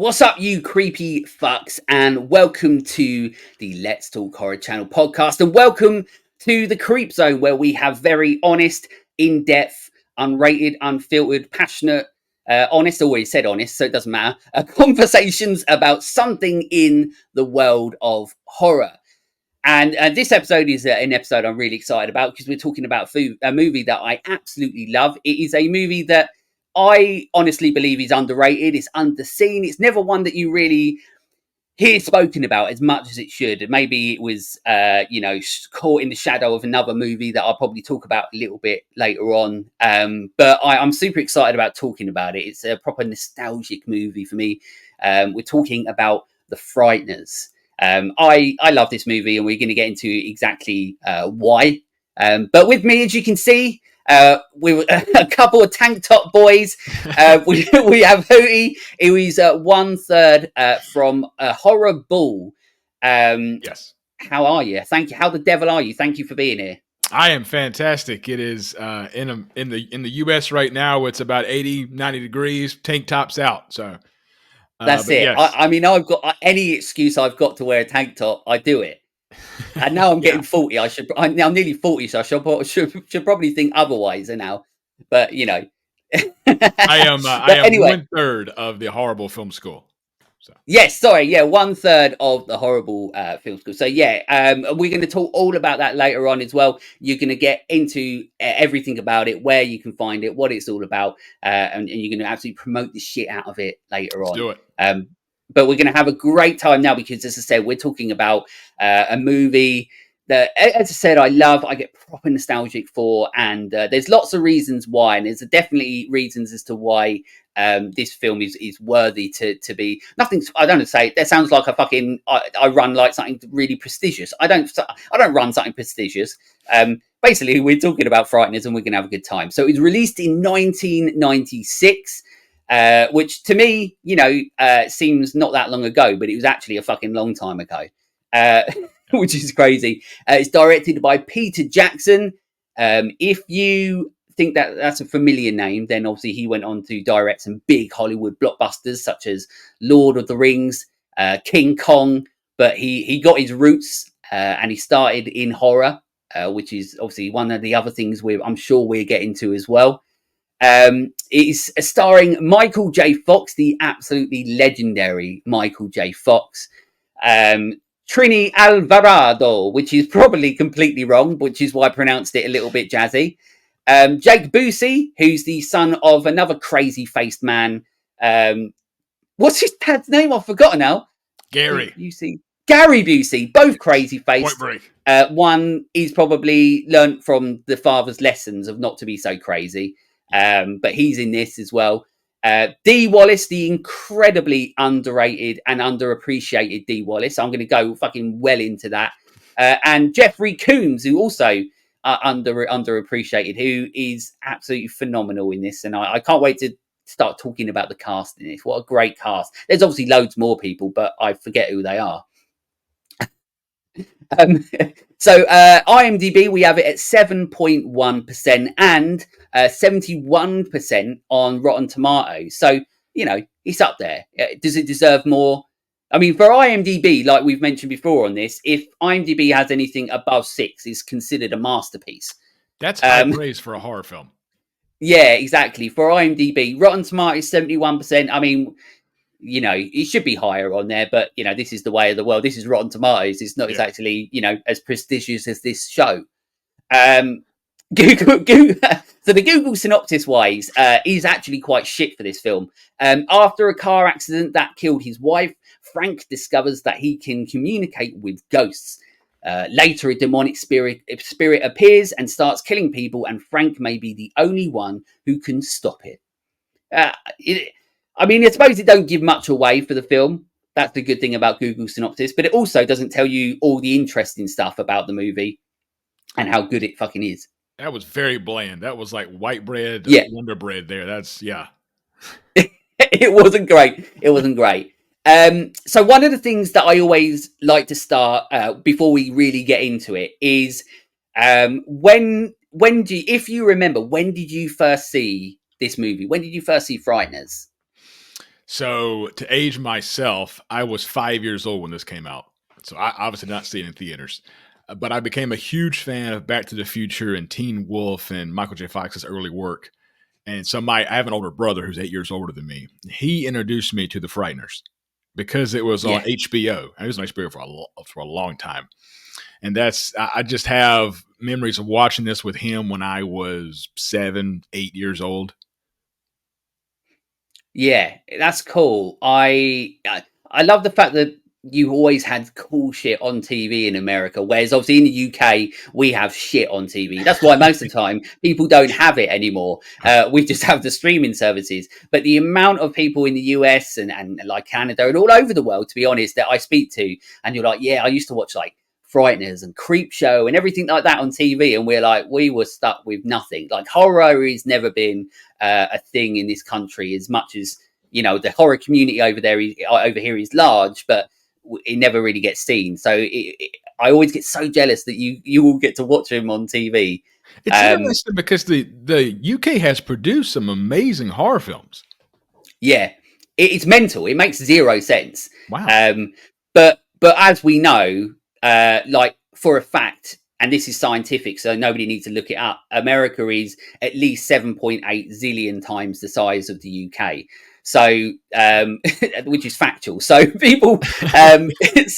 What's up, you creepy fucks, and welcome to the Let's Talk Horror Channel podcast, and welcome to the Creepzone, where we have very honest, in-depth, unrated, unfiltered, passionate, honest, always said honest, so it doesn't matter, conversations about something in the world of horror. And this episode is an episode I'm really excited about because we're talking about a movie that I absolutely love. It is a movie that I honestly believe is underrated. It's underseen. It's never one that you really hear spoken about as much as it should. Maybe it was, caught in the shadow of another movie that I'll probably talk about a little bit later on. But I'm super excited about talking about it. It's a proper nostalgic movie for me. We're talking about The Frighteners. I love this movie, and we're going to get into exactly why. But with me, as you can see, we were a couple of tank top boys. We have Hootie, who is 1/3 from a horror ball. Yes. How are you? Thank you. How the devil are you? Thank you for being here. I am fantastic. It is in the US right now. It's about 80, 90 degrees. Tank tops out. So that's it. Yes. I mean, I've got any excuse I've got to wear a tank top. I do it. And now I'm getting 40. I'm nearly 40, so I should probably think otherwise now. But you know, I am anyway, 1/3 of the horrible film school. So. Yes, sorry, 1/3 of the horrible film school. So we're going to talk all about that later on as well. You're going to get into everything about it, where you can find it, what it's all about, and you're going to absolutely promote the shit out of it later on. Let's do it. But we're going to have a great time now because, as I said, we're talking about a movie that, as I said, I love. I get proper nostalgic for, and there's lots of reasons why, and there's definitely reasons as to why this film is worthy to be. Nothing. I don't say that sounds like I run like something really prestigious. I don't run something prestigious. Basically, we're talking about Frighteners, and we're going to have a good time. So it was released in 1996. Which to me, seems not that long ago, but it was actually a fucking long time ago, which is crazy. It's directed by Peter Jackson. If you think that's a familiar name, then obviously he went on to direct some big Hollywood blockbusters such as Lord of the Rings, King Kong, but he got his roots and he started in horror, which is obviously one of the other things I'm sure we're getting to as well. It's starring Michael J. Fox, the absolutely legendary Michael J. Fox. Trini Alvarado, which is probably completely wrong, which is why I pronounced it a little bit jazzy. Jake Busey, who's the son of another crazy-faced man. What's his dad's name? I've forgotten now. Gary Busey, both crazy-faced. Point Break. One is probably learnt from the father's lessons of not to be so crazy. But he's in this as well. Dee Wallace, the incredibly underrated and underappreciated Dee Wallace. I'm going to go fucking well into that. And Jeffrey Combs, who also underappreciated, who is absolutely phenomenal in this. And I can't wait to start talking about the cast in this. What a great cast. There's obviously loads more people, but I forget who they are. So IMDb, we have it at 7.1% and 71% on Rotten Tomatoes. So, it's up there. Does it deserve more? I mean, for IMDb, like we've mentioned before on this, if IMDb has anything above 6, it's considered a masterpiece. That's high praise for a horror film. Yeah, exactly. For IMDb, Rotten Tomatoes 71%. I mean, it should be higher on there, but this is the way of the world. This is Rotten Tomatoes. It's not exactly, as prestigious as this show. Google so the Google synopsis wise is actually quite shit for this film. After a car accident that killed his wife, Frank discovers that he can communicate with ghosts. Later, a demonic spirit appears and starts killing people, and Frank may be the only one who can stop it. I mean, I suppose it don't give much away for the film. That's the good thing about Google Synopsis. But it also doesn't tell you all the interesting stuff about the movie and how good it fucking is. That was very bland. That was like white bread, Wonder Bread there. It wasn't great. So one of the things that I always like to start before we really get into it is if you remember, when did you first see this movie? When did you first see Frighteners? So to age myself, I was 5 years old when this came out. So I obviously did not see it in theaters. But I became a huge fan of Back to the Future and Teen Wolf and Michael J. Fox's early work. And so I have an older brother who's 8 years older than me. He introduced me to the Frighteners because it was on Yeah. HBO. And it was on HBO for a long time. And I just have memories of watching this with him when I was 7, 8 years old. Yeah, that's cool. I love the fact that you always had cool shit on TV in America, whereas obviously in the UK we have shit on TV. That's why most of the time people don't have it anymore. We just have the streaming services. But the amount of people in the US and like Canada and all over the world, to be honest, that I speak to, and you're like, yeah, I used to watch like Frighteners and Creepshow and everything like that on TV, and we're like, we were stuck with nothing. Like horror has never been a thing in this country as much as the horror community over here is large, but it never really gets seen. So I always get so jealous that you all get to watch him on TV. It's interesting because the UK has produced some amazing horror films. Yeah, it's mental. It makes zero sense. Wow. But as we know, like for a fact, and this is scientific, so nobody needs to look it up. America is at least 7.8 zillion times the size of the UK. So, which is factual. So people, it's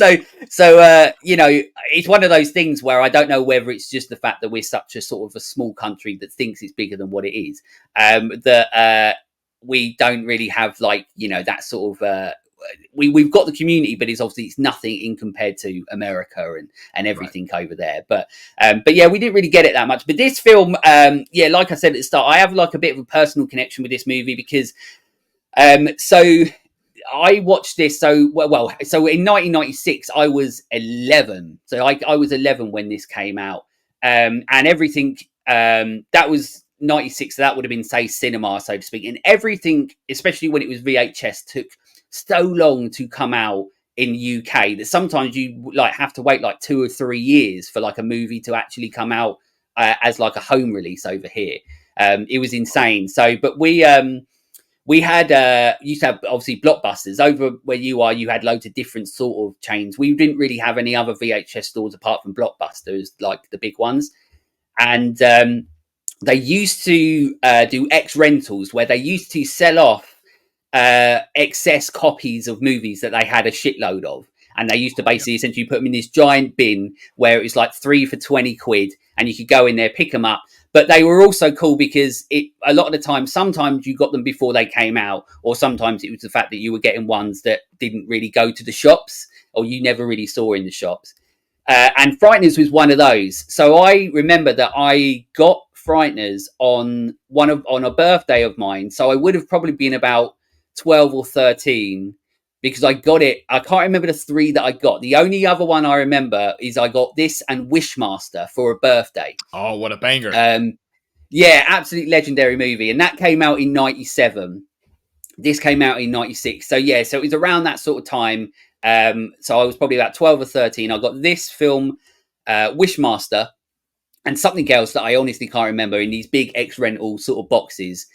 one of those things where I don't know whether it's just the fact that we're such a sort of a small country that thinks it's bigger than what it is. That we don't really have that sort of we've got the community, but it's nothing in compared to America and everything right over there. But yeah, we didn't really get it that much. But this film, like I said at the start, I have like a bit of a personal connection with this movie because so I watched this. So in 1996, I was 11. So I was 11 when this came out, and everything that was 96. So that would have been, say, cinema, so to speak, and everything, especially when it was VHS, took so long to come out in UK that sometimes you have to wait like 2 or 3 years for like a movie to actually come out as like a home release over here. It was insane. So, but we had used to have obviously Blockbusters over where you are. You had loads of different sort of chains. We didn't really have any other VHS stores apart from Blockbusters, like the big ones. And they used to do X rentals, where they used to sell off excess copies of movies that they had a shitload of. And they used to basically essentially put them in this giant bin where it was like 3 for 20 quid, and you could go in there, pick them up. But they were also cool because a lot of the time, sometimes you got them before they came out, or sometimes it was the fact that you were getting ones that didn't really go to the shops or you never really saw in the shops. And Frighteners was one of those. So I remember that I got Frighteners on a birthday of mine. So I would have probably been about 12 or 13 because I got it. I can't remember the 3 that I got. The only other one I remember is I got this and Wishmaster for a birthday. Oh, what a banger. Yeah, absolutely legendary movie. And that came out in 97. This came out in 96. So yeah, so it was around that sort of time. So I was probably about 12 or 13. I got this film, Wishmaster, and something else that I honestly can't remember in these big X rental sort of boxes.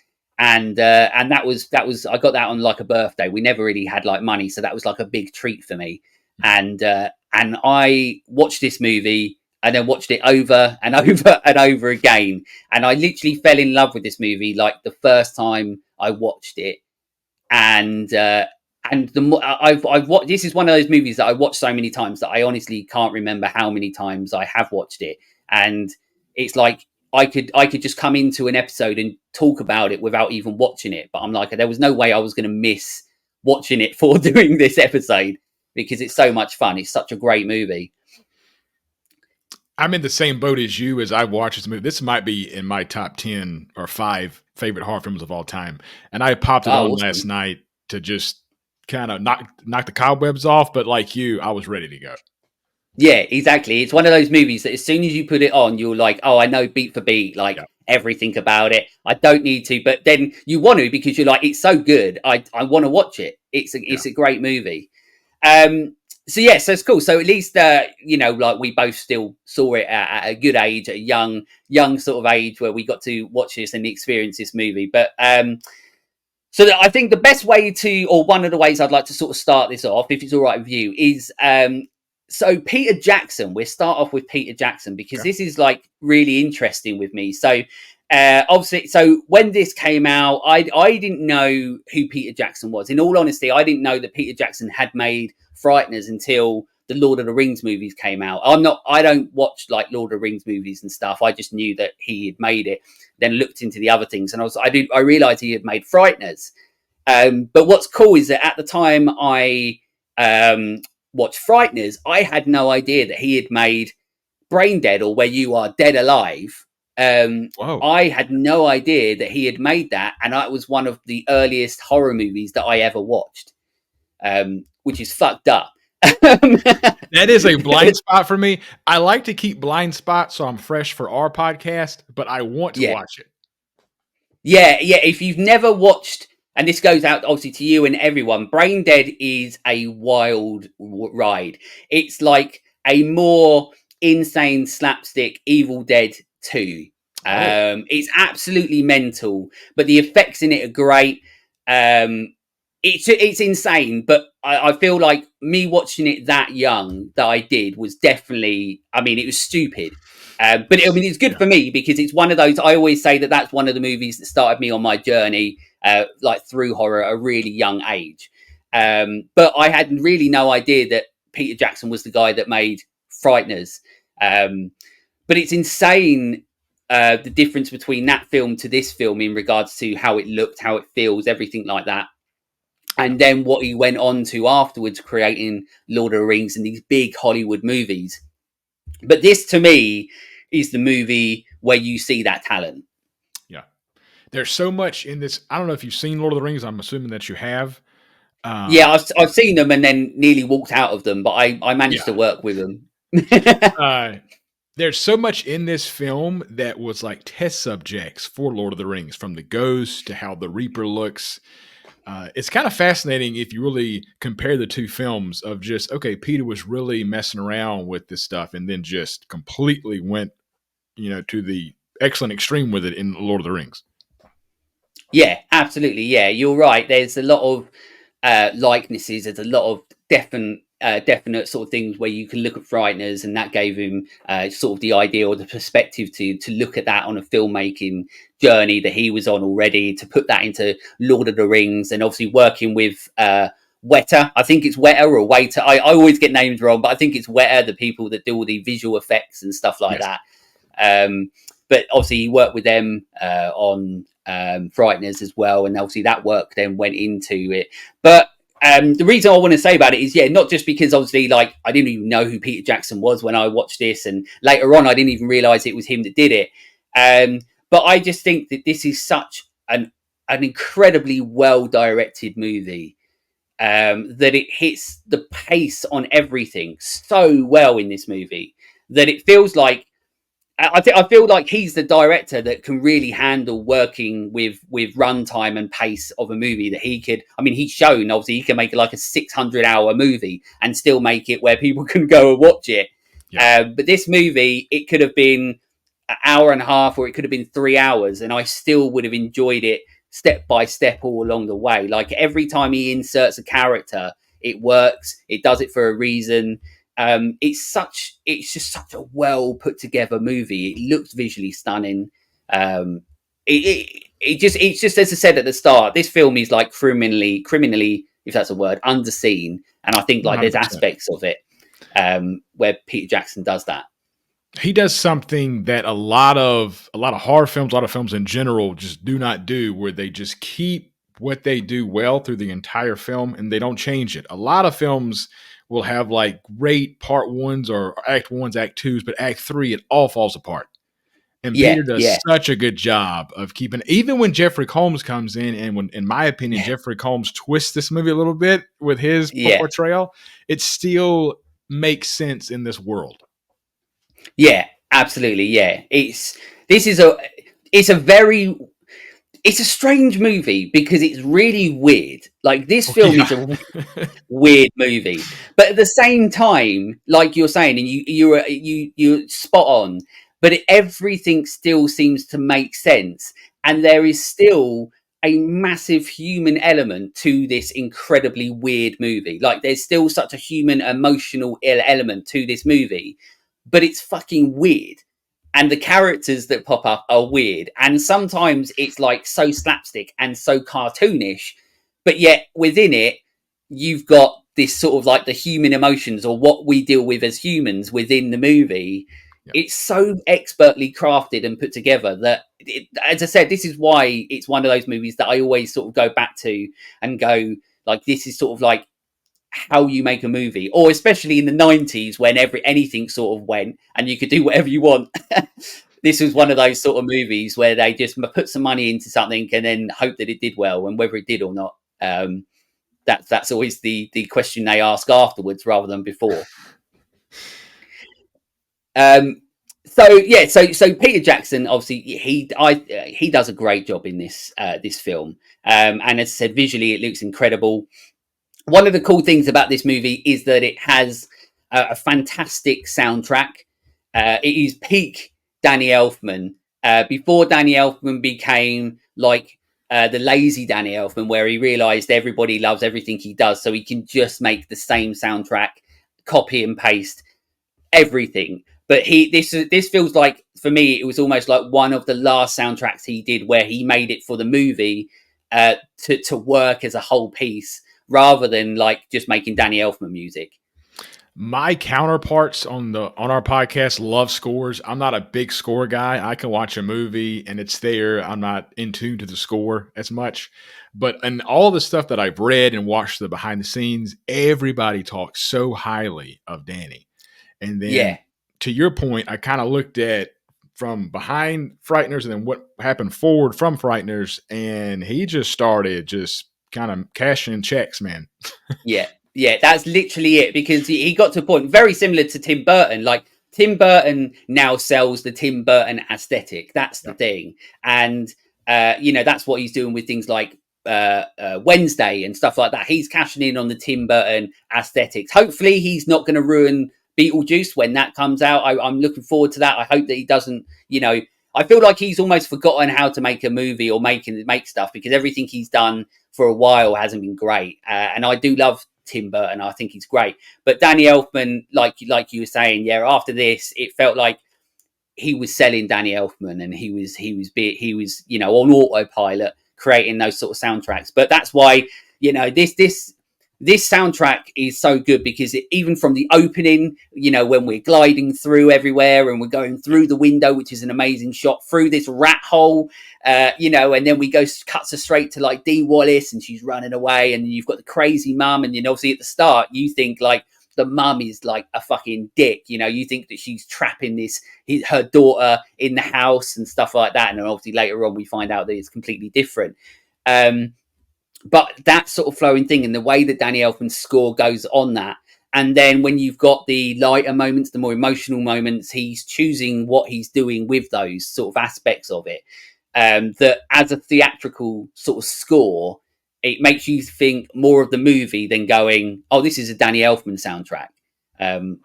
And that was I got that on like a birthday. We never really had like money, so that was like a big treat for me. And I watched this movie and then watched it over and over and over again. And I literally fell in love with this movie like the first time I watched it. And the more I've watched, this is one of those movies that I watched so many times that I honestly can't remember how many times I have watched it. And it's like I could just come into an episode and talk about it without even watching it. But I'm like, there was no way I was going to miss watching it for doing this episode because it's so much fun. It's such a great movie. I'm in the same boat as you as I watch this movie. This might be in my top 10 or 5 favorite horror films of all time. And I popped it on last night to just kind of knock the cobwebs off. But like you, I was ready to go. Yeah, exactly. It's one of those movies that as soon as you put it on, you're like, oh, I know beat for beat, like everything about it. I don't need to, but then you want to because you're like, it's so good. I want to watch it. It's a great movie. So it's cool. So at least like we both still saw it at a good age, at a young sort of age where we got to watch this and experience this movie. But So I think the best way to, or one of the ways I'd like to sort of start this off, if it's all right with you, is so Peter Jackson. We'll start off with Peter Jackson because Okay. this is like really interesting with me. So obviously, so when this came out, I didn't know who Peter Jackson was. In all honesty, I didn't know that Peter Jackson had made Frighteners until the Lord of the Rings movies came out. I don't watch like Lord of the Rings movies and stuff. I just knew that he had made it, then looked into the other things, and I realized he had made Frighteners. But what's cool is that at the time I watched Frighteners, I had no idea that he had made Brain Dead, or Where You Are Dead Alive. Whoa. I had no idea that he had made that, and that was one of the earliest horror movies that I ever watched, which is fucked up. That is a blind spot for me. I like to keep blind spots so I'm fresh for our podcast, but I want to Yeah. watch it. Yeah. If you've never watched, and this goes out obviously to you and everyone, Brain Dead is a wild ride. It's like a more insane slapstick Evil Dead 2. Oh, It's absolutely mental, but the effects in it are great. It's insane, but I feel like me watching it that young that I did was definitely, I mean, it was stupid. But I mean, it's good yeah. for me because it's one of those. I always say that that's one of the movies that started me on my journey, like through horror at a really young age. But I had really no idea that Peter Jackson was the guy that made Frighteners. But it's insane the difference between that film to this film in regards to how it looked, how it feels, everything like that. And then what he went on to afterwards, creating Lord of the Rings and these big Hollywood movies. But this, to me, is the movie where you see that talent. Yeah. There's so much in this. I don't know if you've seen Lord of the Rings. I'm assuming that you have. Yeah, I've seen them and then nearly walked out of them, but I managed to Yeah. work with them. There's so much in this film that was like test subjects for Lord of the Rings, from the ghost to how the Reaper looks. It's kind of fascinating if you really compare the two films of just, okay, Peter was really messing around with this stuff and then just completely went, to the excellent extreme with it in Lord of the Rings. Yeah, absolutely. Yeah, you're right. There's a lot of likenesses. There's a lot of definite sort of things where you can look at Frighteners, and that gave him sort of the idea or the perspective to look at that on a filmmaking journey that he was on already, to put that into Lord of the Rings, and obviously working with Weta. I think it's Weta or Waiter. I always get names wrong, but I think it's Weta, the people that do all the visual effects and stuff like Yes. that. But obviously he worked with them on Frighteners as well, and obviously that work then went into it. But the reason I want to say about it is, yeah, not just because obviously, like, I didn't even know who Peter Jackson was when I watched this, and later on I didn't even realize it was him that did it. But I just think that this is such an incredibly well directed movie, that it hits the pace on everything so well in this movie that it feels like, I feel like he's the director that can really handle working with runtime and pace of a movie. That he could, I mean, he's shown obviously he can make like a 600-hour movie and still make it where people can go and watch it. Yeah. But this movie, it could have been an hour and a half, or it could have been 3 hours, and I still would have enjoyed it step by step all along the way. Like every time he inserts a character, it works. It does it for a reason. It's just such a well put together movie. It looks visually stunning. It's just as I said at the start, this film is like criminally, if that's a word, underseen, and I think like there's 100%. aspects of it where Peter Jackson does that. He does something that a lot of horror films, a lot of films in general just do not do, where they just keep what they do well through the entire film and they don't change it. A lot of films will have like great part ones or act ones, act twos, but act three, it all falls apart. And Peter does Yeah, such a good job of keeping, even when Jeffrey Combs comes in, and when, in my opinion, Jeffrey Combs twists this movie a little bit with his yeah, portrayal, it still makes sense in this world. yeah, absolutely, yeah. It's a strange movie because it's really weird. Like this film is a weird movie, but at the same time, like you're saying, and you're spot on, but everything still seems to make sense, and there is still a massive human element to this incredibly weird movie. Like, there's still such a human emotional element to this movie, but it's fucking weird. And the characters that pop up are weird. And sometimes it's like so slapstick and so cartoonish, but yet within it, you've got this sort of like the human emotions or what we deal with as humans within the movie. Yeah. It's so expertly crafted and put together that, as I said, this is why it's one of those movies that I always sort of go back to and go, like, this is sort of like how you make a movie, or especially in the 90s when anything sort of went and you could do whatever you want. This was one of those sort of movies where they just put some money into something and then hope that it did well, and whether it did or not, that's always the question they ask afterwards rather than before. So Peter Jackson, obviously, he does a great job in this film, and as I said, visually it looks incredible. One of the cool things about this movie is that it has a fantastic soundtrack. It is peak Danny Elfman, before Danny Elfman became like the lazy Danny Elfman, where he realized everybody loves everything he does, so he can just make the same soundtrack, copy and paste everything. But this feels like, for me, it was almost like one of the last soundtracks he did where he made it for the movie to work as a whole piece, rather than like just making Danny Elfman music. My counterparts on our podcast love scores. I'm not a big score guy. I can watch a movie and it's there. I'm not in tune to the score as much. But in all the stuff that I've read and watched the behind the scenes, everybody talks so highly of Danny. And then to your point, I kind of looked at from behind Frighteners and then what happened forward from Frighteners, and he just started just kind of cashing checks, man. Yeah, that's literally it, because he got to a point very similar to Tim Burton. Like, Tim Burton now sells the Tim Burton aesthetic. That's the thing. And, that's what he's doing with things like Wednesday and stuff like that. He's cashing in on the Tim Burton aesthetics. Hopefully he's not going to ruin Beetlejuice when that comes out. I'm looking forward to that. I hope that he doesn't, I feel like he's almost forgotten how to make a movie or make stuff, because everything he's done for a while hasn't been great. And I do love Tim Burton. I think he's great. But Danny Elfman, like you were saying, after this, it felt like he was selling Danny Elfman, and he was on autopilot creating those sort of soundtracks. But that's why this soundtrack is so good, because even from the opening, when we're gliding through everywhere and we're going through the window, which is an amazing shot, through this rat hole, and then we cuts us straight to like Dee Wallace, and she's running away, and you've got the crazy mum, and obviously at the start you think like the mum is like a fucking dick, you think that she's trapping her daughter in the house and stuff like that, and then obviously later on we find out that it's completely different. But that sort of flowing thing, and the way that Danny Elfman's score goes on that, and then when you've got the lighter moments, the more emotional moments, he's choosing what he's doing with those sort of aspects of it. That as a theatrical sort of score, it makes you think more of the movie than going, "Oh, this is a Danny Elfman soundtrack." And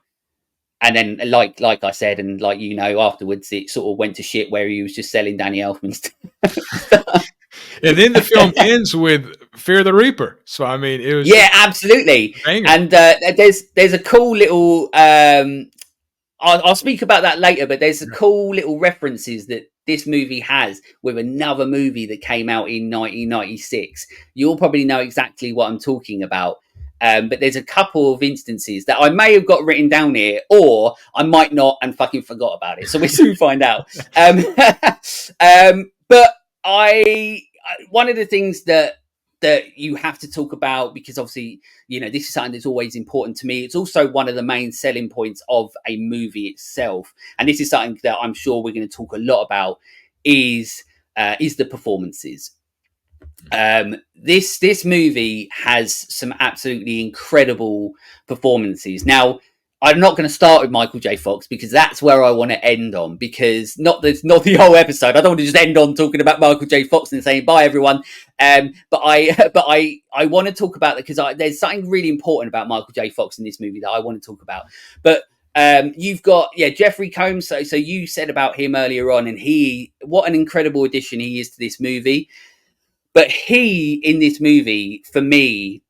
then, like I said, and like afterwards, it sort of went to shit where he was just selling Danny Elfman stuff. And then the film ends with Fear the Reaper. So I mean, it was absolutely. And there's a cool little. I'll speak about that later, but there's a cool little references that this movie has with another movie that came out in 1996. You'll probably know exactly what I'm talking about. But there's a couple of instances that I may have got written down here, or I might not and fucking forgot about it. So we'll soon find out. But one of the things that you have to talk about, because obviously, this is something that's always important to me. It's also one of the main selling points of a movie itself. And this is something that I'm sure we're going to talk a lot about is the performances. This movie has some absolutely incredible performances. Now, I'm not going to start with Michael J. Fox, because that's where I want to end on, because not the whole episode. I don't want to just end on talking about Michael J. Fox and saying bye everyone. But I want to talk about it, because there's something really important about Michael J. Fox in this movie that I want to talk about. But you've got Jeffrey Combs. So you said about him earlier on, and what an incredible addition he is to this movie. But he in this movie, for me,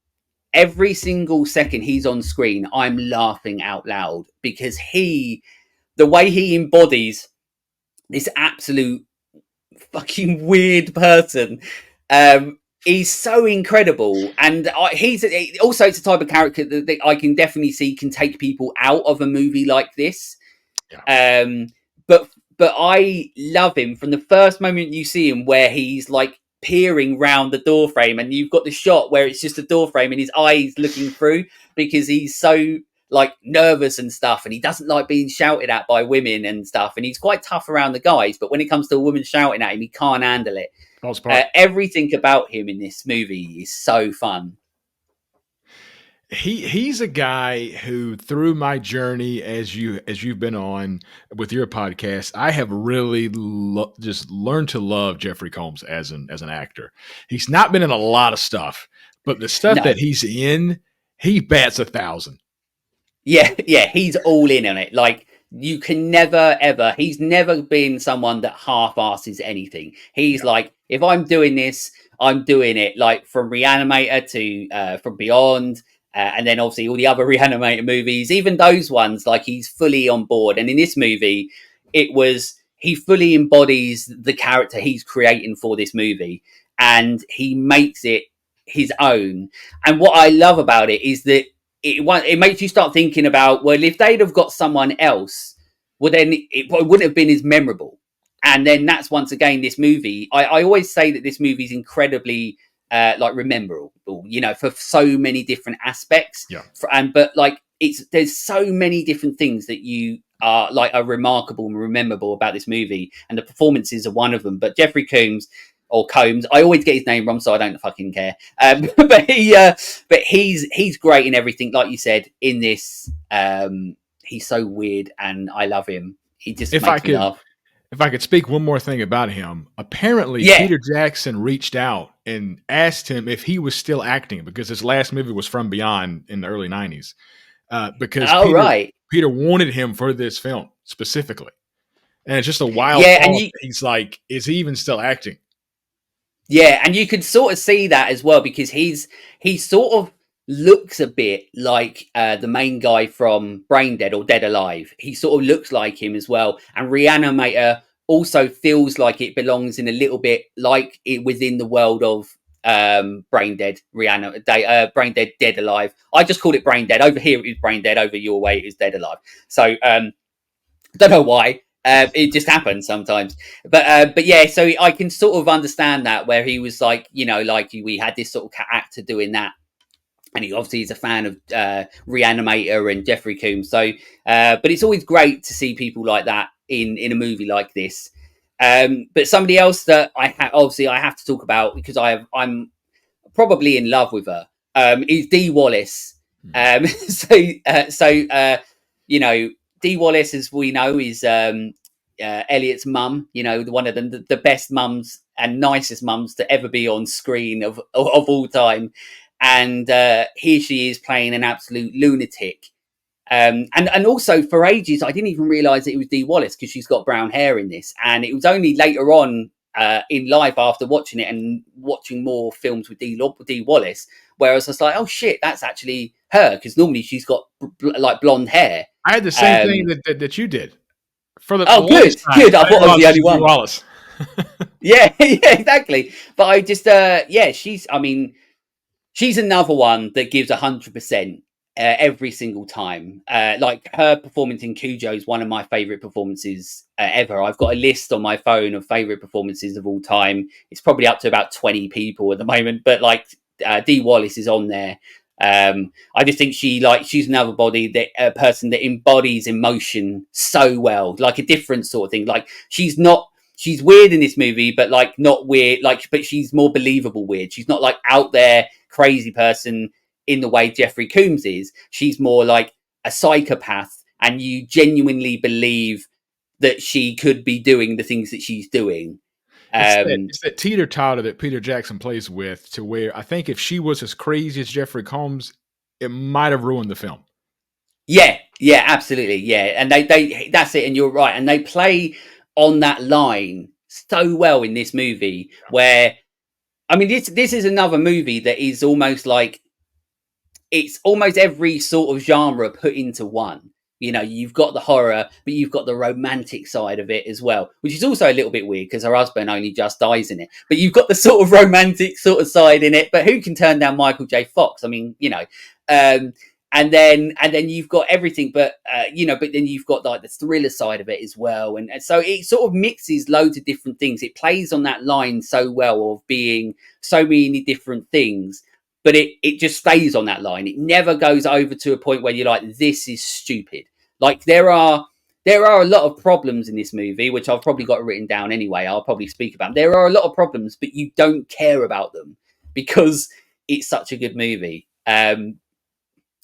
every single second he's on screen, I'm laughing out loud because the way he embodies this absolute fucking weird person. He's so incredible, and he's also it's a type of character that I can definitely see can take people out of a movie like this. Yeah. Um, but I love him from the first moment you see him, where he's like peering round the door frame, and you've got the shot where it's just a door frame and his eyes looking through because he's so like nervous and stuff, and he doesn't like being shouted at by women and stuff, and he's quite tough around the guys. But when it comes to a woman shouting at him, he can't handle it. Everything about him in this movie is so fun. He's a guy who, through my journey as you've been on with your podcast, I have really just learned to love Jeffrey Combs as an actor. He's not been in a lot of stuff, but the stuff that he's in, he bats 1,000. Yeah, he's all in on it. Like, you can never ever. He's never been someone that half-asses anything. He's like, if I'm doing this, I'm doing it. Like from Reanimator to From Beyond. And then obviously all the other Reanimator movies, even those ones, like he's fully on board. And in this movie, he fully embodies the character he's creating for this movie, and he makes it his own. And what I love about it is that it makes you start thinking about, well, if they'd have got someone else, well, then it wouldn't have been as memorable. And then that's once again this movie. I always say that this movie is incredibly like rememberable, you know, for so many different aspects. But like there's so many different things that you are remarkable and rememberable about this movie, and the performances are one of them. But Jeffrey Combs, or Combs, I always get his name wrong, so I don't fucking care. But he's great in everything, like you said in this. He's so weird, and I love him. He just makes me laugh. If I could speak one more thing about him, apparently Peter Jackson reached out and asked him if he was still acting, because his last movie was From Beyond in the early 90s. Because Peter wanted him for this film specifically. And it's just a wild thought. He's like, is he even still acting? Yeah, and you could sort of see that as well, because he sort of looks a bit like the main guy from Brain Dead or Dead Alive. He sort of looks like him as well. And Reanimator also feels like it belongs in a little bit like it within the world of Brain Dead, Brain Dead, Dead Alive. I just called it Brain Dead. Over here it is Brain Dead. Over your way it is Dead Alive. So don't know why. It just happens sometimes, but yeah. So I can sort of understand that, where he was like, you know, like we had this sort of actor doing that, and he obviously is a fan of Reanimator and Jeffrey Combs. So, but it's always great to see people like that in a movie like this. But somebody else that I have to talk about, because I'm probably in love with her, is Dee Wallace. You know, Dee Wallace, as we know, is Elliot's mum. You know, one of the best mums and nicest mums to ever be on screen of all time. And here she is playing an absolute lunatic. And also for ages, I didn't even realise that it was Dee Wallace, because she's got brown hair in this. And it was only later on in life, after watching it and watching more films with Dee Wallace, where I was just like, oh shit, that's actually her, because normally she's got like blonde hair. I had the same thing that you did. For the good. I thought I was the only one. Wallace. yeah, exactly. But I just, she's another one that gives 100% every single time. Like her performance in Cujo is one of my favorite performances ever. I've got a list on my phone of favorite performances of all time. It's probably up to about 20 people at the moment, but like Dee Wallace is on there. I just think she's another person that embodies emotion so well, like a different sort of thing. Like she's weird in this movie, but like not weird, but she's more believable weird. She's not like out there crazy person in the way Jeffrey Combs is. She's more like a psychopath, and you genuinely believe that she could be doing the things that she's doing. It's that teeter-totter that Peter Jackson plays with, to where I think if she was as crazy as Jeffrey Combs, it might have ruined the film. Yeah, absolutely, yeah. And they that's it, and you're right. And they play on that line so well in this movie, where I mean, this is another movie that is almost like it's almost every sort of genre put into one. You know, you've got the horror, but you've got the romantic side of it as well, which is also a little bit weird because her husband only just dies in it. But you've got the sort of romantic sort of side in it. But who can turn down Michael J. Fox? I mean, you know, um, and then you've got everything, but you know, but then you've got like the thriller side of it as well, and so it sort of mixes loads of different things. It plays on that line so well of being so many different things, but it just stays on that line. It never goes over to a point where you're like, this is stupid. Like there are a lot of problems in this movie, which I've probably got written down anyway. I'll probably speak about. There are a lot of problems, but you don't care about them because it's such a good movie.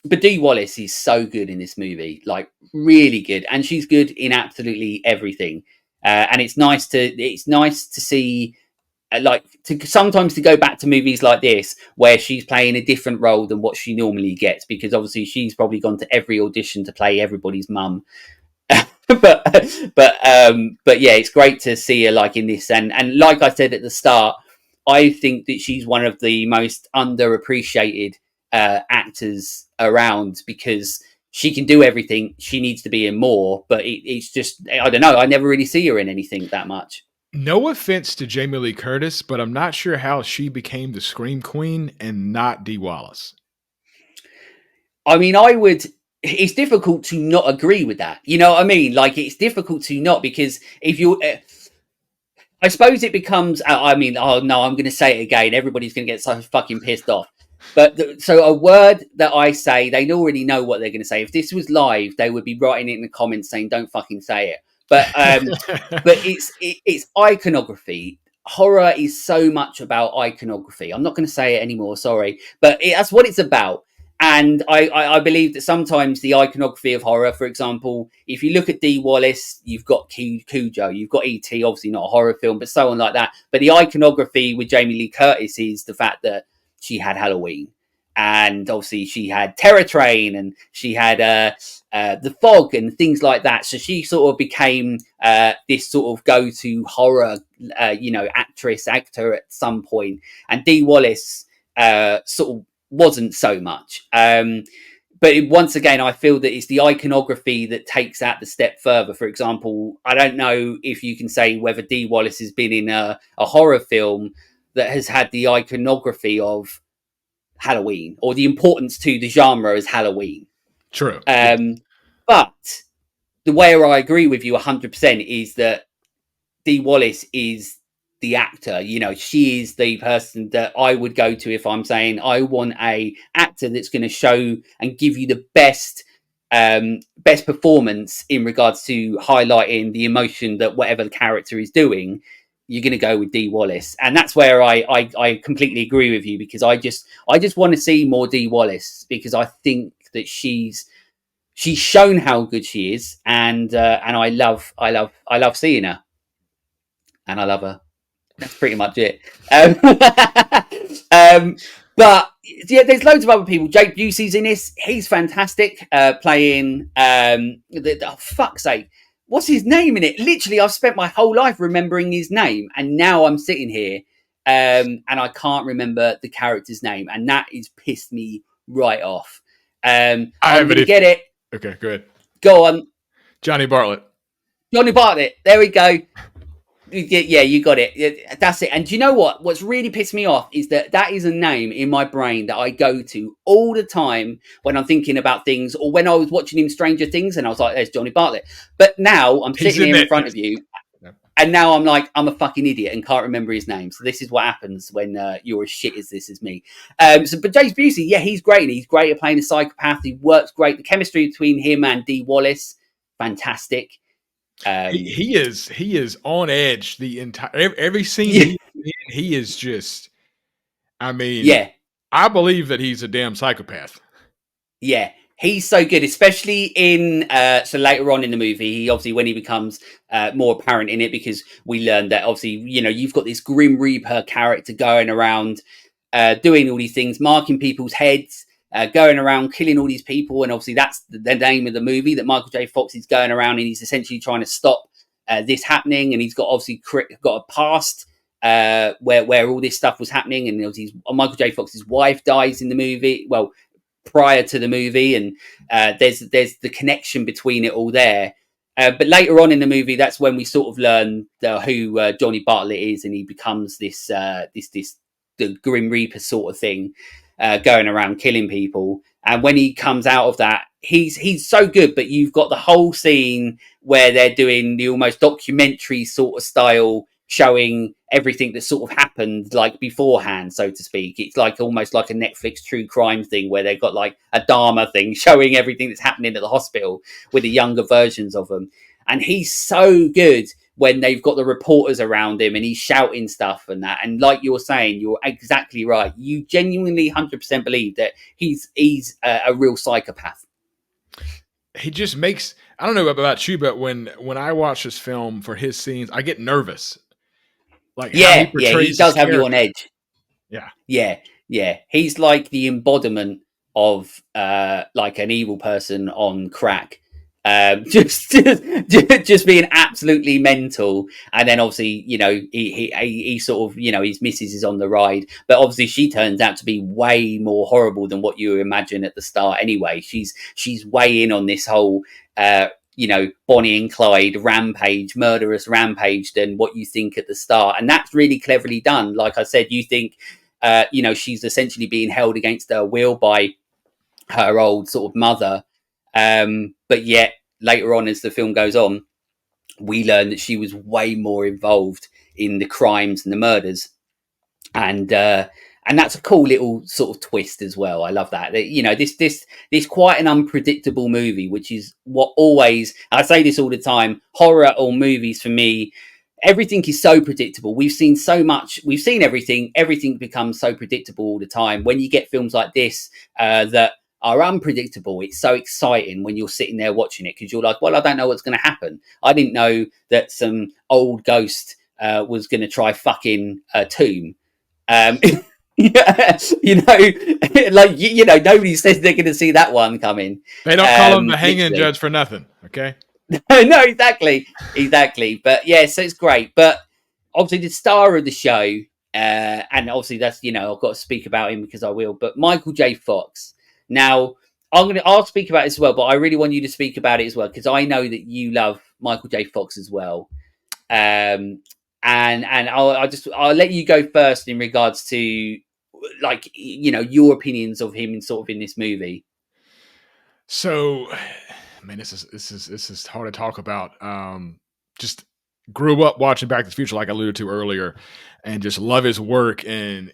But Dee Wallace is so good in this movie, like really good, and she's good in absolutely everything. And it's nice to see like to sometimes to go back to movies like this where she's playing a different role than what she normally gets, because obviously she's probably gone to every audition to play everybody's mum. But yeah, it's great to see her like in this, and like I said at the start, I think that she's one of the most underappreciated actors around, because she can do everything. She needs to be in more, but it's just, I don't know, I never really see her in anything that much. No offense to Jamie Lee Curtis, but I'm not sure how she became the Scream Queen and not Dee Wallace. I mean, I would. It's difficult to not agree with that. You know what I mean? Like, it's difficult to not, because if you, I suppose it becomes. I mean, oh no, I'm going to say it again. Everybody's going to get so fucking pissed off. But so a word that I say, they already know what they're going to say. If this was live, they would be writing it in the comments saying, "Don't fucking say it." But it's iconography. Horror is so much about iconography. I'm not going to say it anymore. Sorry, but that's what it's about. And I believe that sometimes the iconography of horror, for example, if you look at Dee Wallace, you've got Cujo, you've got E.T., obviously not a horror film, but so on like that. But the iconography with Jamie Lee Curtis is the fact that she had Halloween, and obviously she had Terror Train, and she had The Fog and things like that. So she sort of became this sort of go-to horror, actor at some point. And Dee Wallace sort of wasn't so much. Once again, I feel that it's the iconography that takes that the step further. For example, I don't know if you can say whether Dee Wallace has been in a horror film that has had the iconography of Halloween, or the importance to the genre as Halloween. True. But the way I agree with you 100% is that Dee Wallace is the actor. You know, she is the person that I would go to if I'm saying I want a actor that's going to show and give you the best performance in regards to highlighting the emotion that whatever the character is doing. You're going to go with Dee Wallace, and that's where I completely agree with you, because I just want to see more Dee Wallace, because I think that she's shown how good she is, and I love seeing her, and I love her. That's pretty much it. But yeah, there's loads of other people. Jake Busey's in this. He's fantastic, playing. Fuck's sake, what's his name in it? Literally, I've spent my whole life remembering his name, and now I'm sitting here, and I can't remember the character's name, and that has pissed me right off. I'm gonna get it. Okay, go ahead. Go on, Johnny Bartlett. Johnny Bartlett. There we go. Yeah, you got it. That's it. And do you know what? What's really pissed me off is that is a name in my brain that I go to all the time when I'm thinking about things, or when I was watching him Stranger Things, and I was like, "There's Johnny Bartlett." But now I'm sitting here in front of you, and now I'm like, I'm a fucking idiot and can't remember his name. So this is what happens when you're as shit as this as me. But James Busey, yeah, he's great. He's great at playing a psychopath. He works great. The chemistry between him and Dee Wallace, fantastic. He is on edge the entire every scene. Yeah. He is just. I mean, yeah, I believe that he's a damn psychopath. Yeah, he's so good, especially in so later on in the movie. He obviously, when he becomes more apparent in it, because we learn that obviously, you know, you've got this Grim Reaper character going around doing all these things, marking people's heads. Going around killing all these people, and obviously that's the name of the movie, that Michael J. Fox is going around and he's essentially trying to stop this happening, and he's got obviously got a past where all this stuff was happening, and there was Michael J. Fox's wife dies in the movie. Well, prior to the movie, and there's the connection between it all there. But later on in the movie, that's when we sort of learn who Johnny Bartlett is, and he becomes this the Grim Reaper sort of thing, going around killing people. And when he comes out of that, he's so good. But you've got the whole scene where they're doing the almost documentary sort of style, showing everything that sort of happened like beforehand, so to speak. It's like almost like a Netflix true crime thing where they've got like a Dharma thing showing everything that's happening at the hospital with the younger versions of them. And he's so good when they've got the reporters around him and he's shouting stuff and that. And like you're saying, you're exactly right. You genuinely 100% believe that he's a real psychopath. He just makes, I don't know about you, but when I watch this film for his scenes, I get nervous. Like how he portrays he does have you on edge. Yeah. He's like the embodiment of like an evil person on crack. Just being absolutely mental, and then obviously he sort of his missus is on the ride, but obviously she turns out to be way more horrible than what you imagine at the start. Anyway, she's way in on this whole Bonnie and Clyde murderous rampage than what you think at the start, and that's really cleverly done. Like I said, you think she's essentially being held against her will by her old sort of mother. But yet later on, as the film goes on, we learn that she was way more involved in the crimes and the murders. And that's a cool little sort of twist as well. I love that. This quite an unpredictable movie, which is what always, I say this all the time, horror or movies for me, everything is so predictable. We've seen so much. We've seen everything. Everything becomes so predictable all the time. When you get films like this that are unpredictable, it's so exciting when you're sitting there watching it, because you're like, well, I don't know what's going to happen. I didn't know that some old ghost was going to try fucking a tomb. Nobody says they're going to see that one coming. They don't call him the hanging judge for nothing. Okay. No, exactly. But yeah, so it's great. But obviously the star of the show, and obviously that's, I've got to speak about him because I will, but Michael J. Fox. Now, I'll speak about it as well, but I really want you to speak about it as well, because I know that you love Michael J. Fox as well. And I'll let you go first in regards to, like, your opinions of him in this movie. So, man, this is hard to talk about. Just grew up watching Back to the Future, like I alluded to earlier, and just love his work. And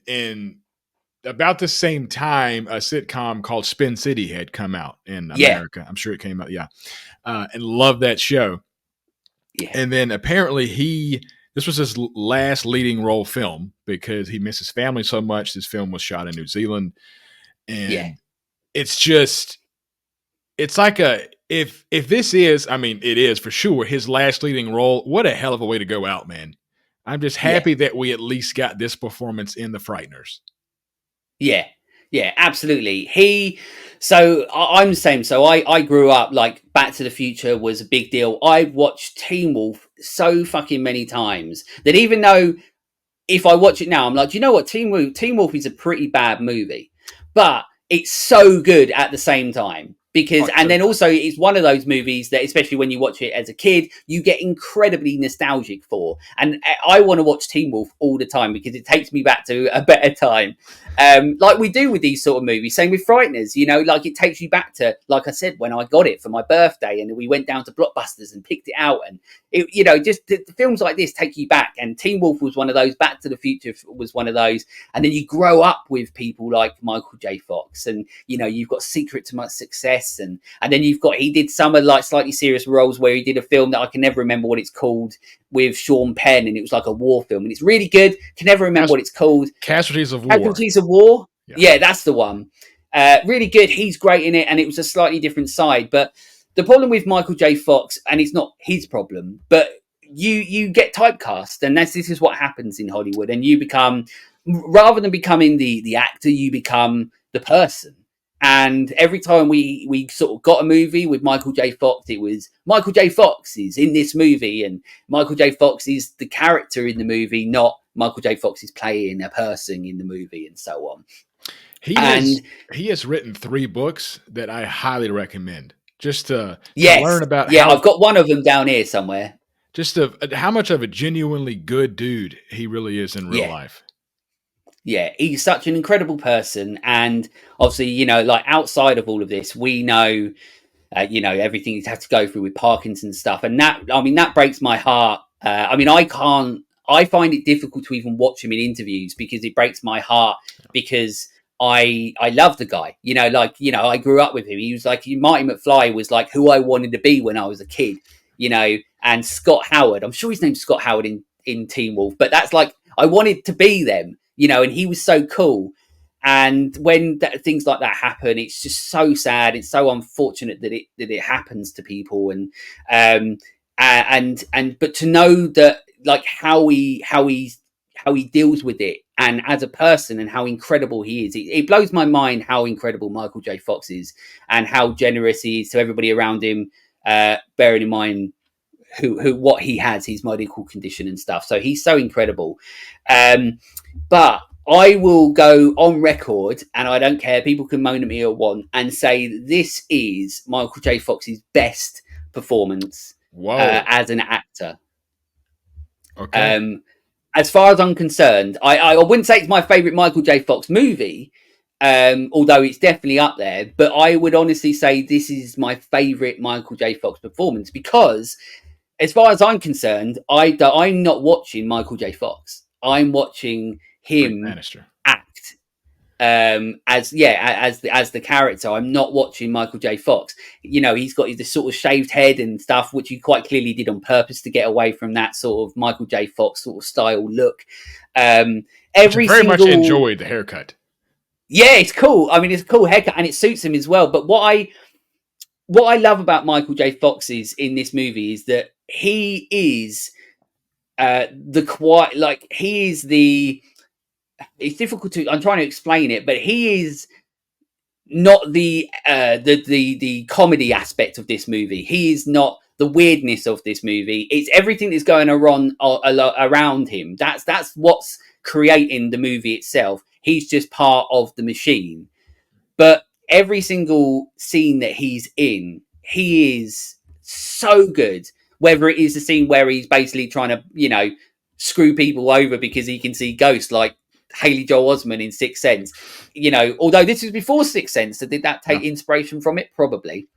about the same time, a sitcom called Spin City had come out in America. I'm sure it came out, and love that show. Yeah. And then apparently this was his last leading role film, because he missed his family so much. This film was shot in New Zealand, and it's like if this is, I mean, it is for sure his last leading role. What a hell of a way to go out, man! I'm just happy that we at least got this performance in The Frighteners. Yeah, absolutely. I'm the same. So I grew up, like, Back to the Future was a big deal. I've watched Teen Wolf so fucking many times that even though if I watch it now, I'm like, you know what? Teen Wolf is a pretty bad movie, but it's so good at the same time. Because, and then also it's one of those movies that, especially when you watch it as a kid, you get incredibly nostalgic for. And I want to watch Teen Wolf all the time because it takes me back to a better time. Like we do with these sort of movies. Same with Frighteners, like it takes you back to, like I said, when I got it for my birthday and we went down to Blockbusters and picked it out. And, just the films like this take you back. And Teen Wolf was one of those. Back to the Future was one of those. And then you grow up with people like Michael J. Fox. And, you've got Secret to My Success. And then he did some of like slightly serious roles where he did a film that I can never remember what it's called with Sean Penn, and it was like a war film, and it's really good. Can never remember what it's called. Casualties of War. Yeah, that's the one. Really good. He's great in it, and it was a slightly different side. But the problem with Michael J. Fox, and it's not his problem, but you get typecast, and this is what happens in Hollywood, and you become, rather than becoming the actor, you become the person. And every time we sort of got a movie with Michael J. Fox, it was Michael J. Fox is in this movie, and Michael J. Fox is the character in the movie, not Michael J. Fox is playing a person in the movie and so on. He And has written 3 books that I highly recommend just to yes, learn about yeah, I've got one of them down here somewhere. how much of a genuinely good dude he really is in real Yeah. life. Yeah, he's such an incredible person. And obviously, like outside of all of this, we know, everything he's had to go through with Parkinson's stuff. And that breaks my heart. I find it difficult to even watch him in interviews because it breaks my heart because I love the guy. I grew up with him. He was like, Marty McFly was like who I wanted to be when I was a kid, and Scott Howard, I'm sure his name's Scott Howard in Teen Wolf, but that's like, I wanted to be them, and he was so cool. And when things like that happen, it's just so sad. It's so unfortunate that it happens to people. But to know that, like, how he deals with it, and as a person, and how incredible he is, it blows my mind how incredible Michael J. Fox is, and how generous he is to everybody around him. Bearing in mind what he has, his medical condition and stuff. So he's so incredible. But I will go on record, and I don't care, people can moan at me or want, and say this is Michael J. Fox's best performance as an actor. Okay. As far as I'm concerned, I wouldn't say it's my favourite Michael J. Fox movie, although it's definitely up there, but I would honestly say this is my favourite Michael J. Fox performance because, as far as I'm concerned, I'm not watching Michael J. Fox. I'm watching him act as the character. I'm not watching Michael J. Fox. He's got this sort of shaved head and stuff, which he quite clearly did on purpose to get away from that sort of Michael J. Fox sort of style look. Much enjoyed the haircut. Yeah, it's cool. I mean, it's a cool haircut and it suits him as well. But what I love about Michael J. Fox in this movie is that he is it's difficult to, I'm trying to explain it, but he is not the comedy aspect of this movie. He is not the weirdness of this movie. It's everything that's going on around him. That's what's creating the movie itself. He's just part of the machine. But every single scene that he's in, he is so good. Whether it is the scene where he's basically trying to, screw people over because he can see ghosts, like Haley Joel Osment in Sixth Sense. Although this was before Sixth Sense, so did that take inspiration from it? Probably.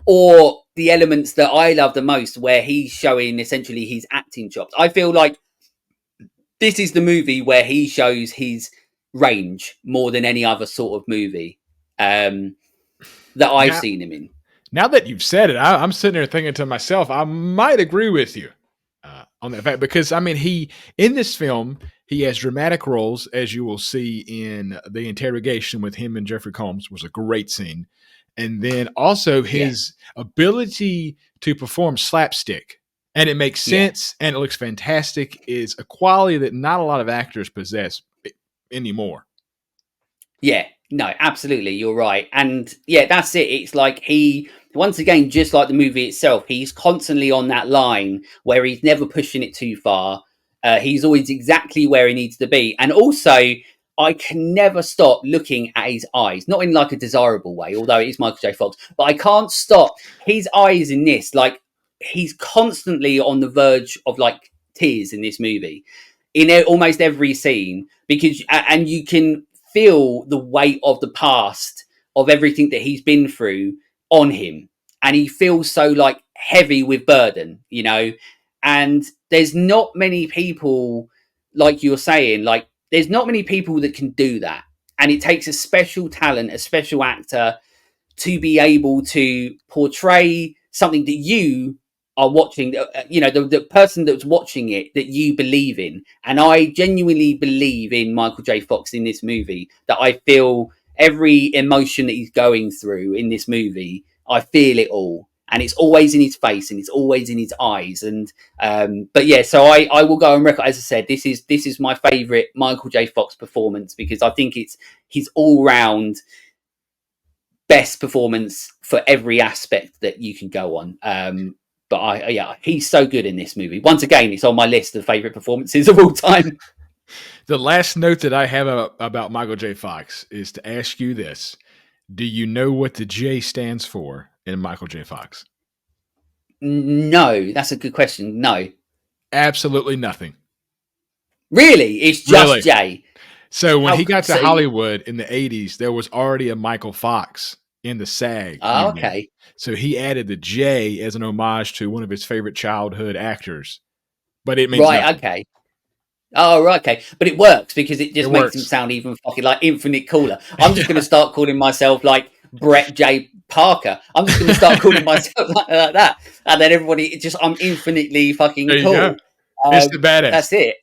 Or the elements that I love the most, where he's showing essentially his acting chops. I feel like this is the movie where he shows his range more than any other sort of movie that I've seen him in. Now that you've said it, I'm sitting there thinking to myself, I might agree with you on that fact, because I mean, in this film, he has dramatic roles, as you will see in the interrogation with him and Jeffrey Combs, was a great scene. And then also his ability to perform slapstick, and it makes sense and it looks fantastic, is a quality that not a lot of actors possess anymore. Yeah, no, absolutely. You're right. And yeah, that's it. It's like once again, just like the movie itself, he's constantly on that line where he's never pushing it too far. He's always exactly where he needs to be. And also, I can never stop looking at his eyes, not in like a desirable way, although it is Michael J. Fox, but I can't stop. His eyes in this, like, he's constantly on the verge of like tears in this movie, in almost every scene, and you can feel the weight of the past, of everything that he's been through on him. And he feels so like heavy with burden, and there's not many people, like you're saying, like there's not many people that can do that. And it takes a special talent, a special actor to be able to portray something that you are watching, the person that's watching it, that you believe in. And I genuinely believe in Michael J. Fox in this movie, that I feel every emotion that he's going through in this movie. I feel it all. And it's always in his face and it's always in his eyes. And but yeah, so I will go on record, as I said, this is my favorite Michael J. Fox performance, because I think it's his all round best performance for every aspect that you can go on. But yeah, he's so good in this movie. Once again, it's on my list of favorite performances of all time. The last note that I have about Michael J. Fox is to ask you this: do you know what the J stands for in Michael J. Fox? No, that's a good question. No, Absolutely nothing. really, it's just Really. J. So when Oh, he got to so Hollywood in the 80s, there was already a Michael Fox in the SAG union. okay, So he added the J as an homage to one of his favorite childhood actors. But it means right, nothing. okay. Oh, right, okay. But it works because it It just makes him works. sound even fucking like infinite cooler. I'm just going to Yeah. start calling myself like Brett J. Parker. I'm just going to start calling myself like that. And then everybody, I'm infinitely fucking There you go. cool. Instant badass. That's it.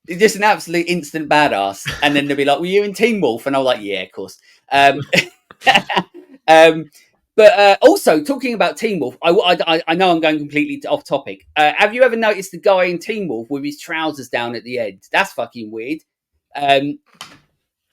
It's just an absolute instant badass. And then they'll be like, were you in Teen Wolf? And I'm like, yeah, of course. Um, um, but also talking about Teen Wolf, I know I'm going completely off topic. Have you ever noticed the guy in Teen Wolf with his trousers down at the end? That's fucking weird. Um,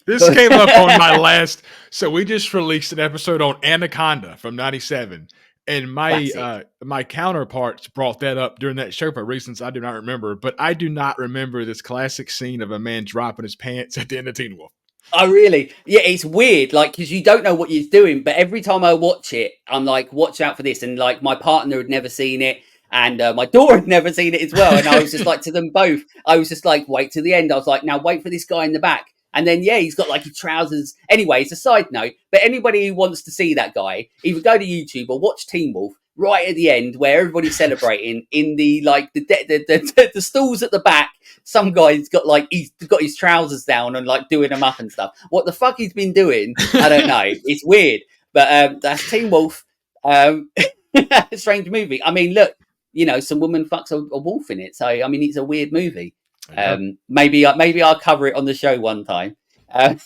This but came up on my last. So we just released an episode on Anaconda from '97, and classic. my counterparts brought that up during that show for reasons I do not remember. But I do not remember this classic scene of a man dropping his pants at the end of Teen Wolf. Oh, really? Yeah, it's weird, like, because you don't know what you're doing. But every time I watch it, I'm like, watch out for this. And like, my partner had never seen it, and my daughter had never seen it as well. And I was just like, to them both, I was just like, wait to the end. I was like, now wait for this guy in the back. And then, yeah, he's got like his trousers. Anyway, it's a side note. But anybody who wants to see that guy, either go to YouTube or watch Teen Wolf. Right at the end, where everybody's celebrating in the like the stalls at the back, some guy's got like he's got his trousers down and like doing them up and stuff. What the fuck he's been doing, I don't know. It's weird, but that's Teen Wolf. Strange movie. I mean, look, some woman fucks a wolf in it, so I mean, it's a weird movie. There you go. Maybe I'll cover it on the show one time. But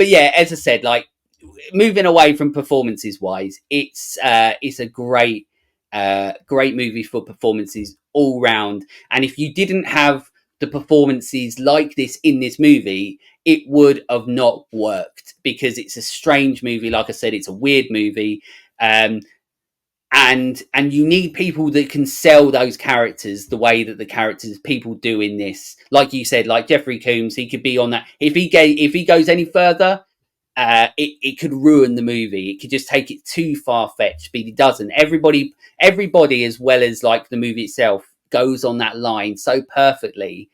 yeah, as I said, like moving away from performances wise, it's a great movie for performances all round. And if you didn't have the performances like this in this movie, it would have not worked because it's a strange movie. Like I said, it's a weird movie. And you need people that can sell those characters the way that the characters people do in this. Like you said, like Jeffrey Combs, he could be on that. If he goes any further, it could ruin the movie. It could just take it too far fetched, but it doesn't. Everybody, as well as like the movie itself, goes on that line so perfectly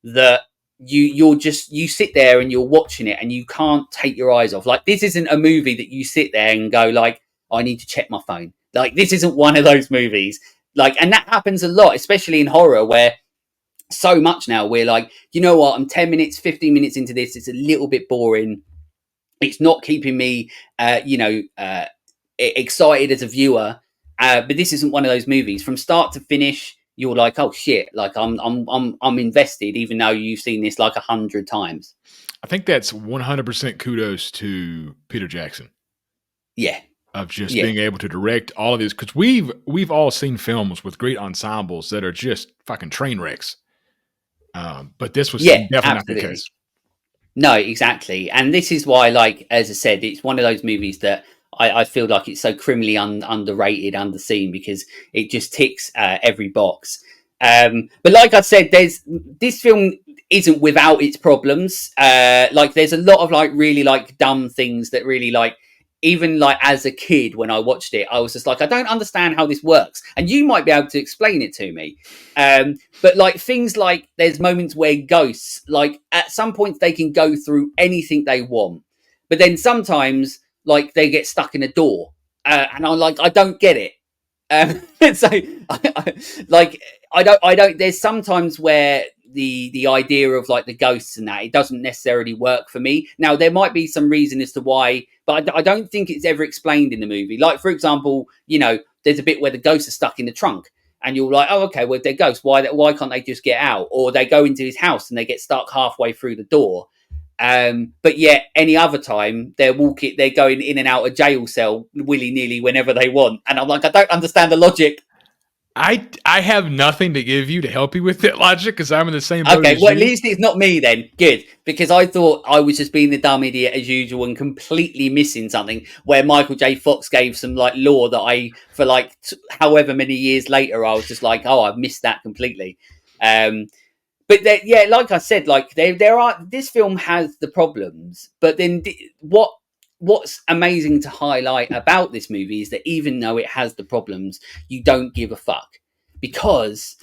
that you sit there and you're watching it and you can't take your eyes off. Like this isn't a movie that you sit there and go like, I need to check my phone. Like this isn't one of those movies. Like, and that happens a lot, especially in horror, where so much now we're like, you know what, I'm 10 minutes, 15 minutes into this. It's a little bit boring. It's not keeping me, excited as a viewer. But this isn't one of those movies. From start to finish, you're like, oh shit! Like I'm invested, even though you've seen this like 100 times. I think that's 100% kudos to Peter Jackson Yeah, of just yeah, being able to direct all of these, because we've all seen films with great ensembles that are just fucking train wrecks. But this was yeah, definitely not the absolutely. case. No, exactly. And this is why, like, as I said, it's one of those movies that I feel like it's so criminally underrated, underseen, because it just ticks every box. But like I said, this film isn't without its problems. Like, there's a lot of like really like dumb things that really like. Even like as a kid, when I watched it, I was just like, I don't understand how this works, and you might be able to explain it to me. But like things like there's moments where ghosts, like at some points they can go through anything they want, but then sometimes like they get stuck in a door, and I'm like, I don't get it. So like I don't. There's sometimes where the idea of like the ghosts and that it doesn't necessarily work for me. Now there might be some reason as to why, but I don't think it's ever explained in the movie. Like for example, there's a bit where the ghosts are stuck in the trunk. And you're like, oh, okay, well, if they're ghosts, why can't they just get out? Or they go into his house and they get stuck halfway through the door. But yet, any other time, they're going in and out of jail cell willy nilly whenever they want. And I'm like, I don't understand the logic. I have nothing to give you to help you with that logic because I'm in the same boat Okay, as well, at you. least it's not me then. Good, because I thought I was just being the dumb idiot as usual and completely missing something. Where Michael J. Fox gave some like lore that I, for like however many years later, I was just like, oh, I've missed that completely. Um, but yeah, like I said, like there are this film has the problems, but then what's amazing to highlight about this movie is that even though it has the problems, you don't give a fuck because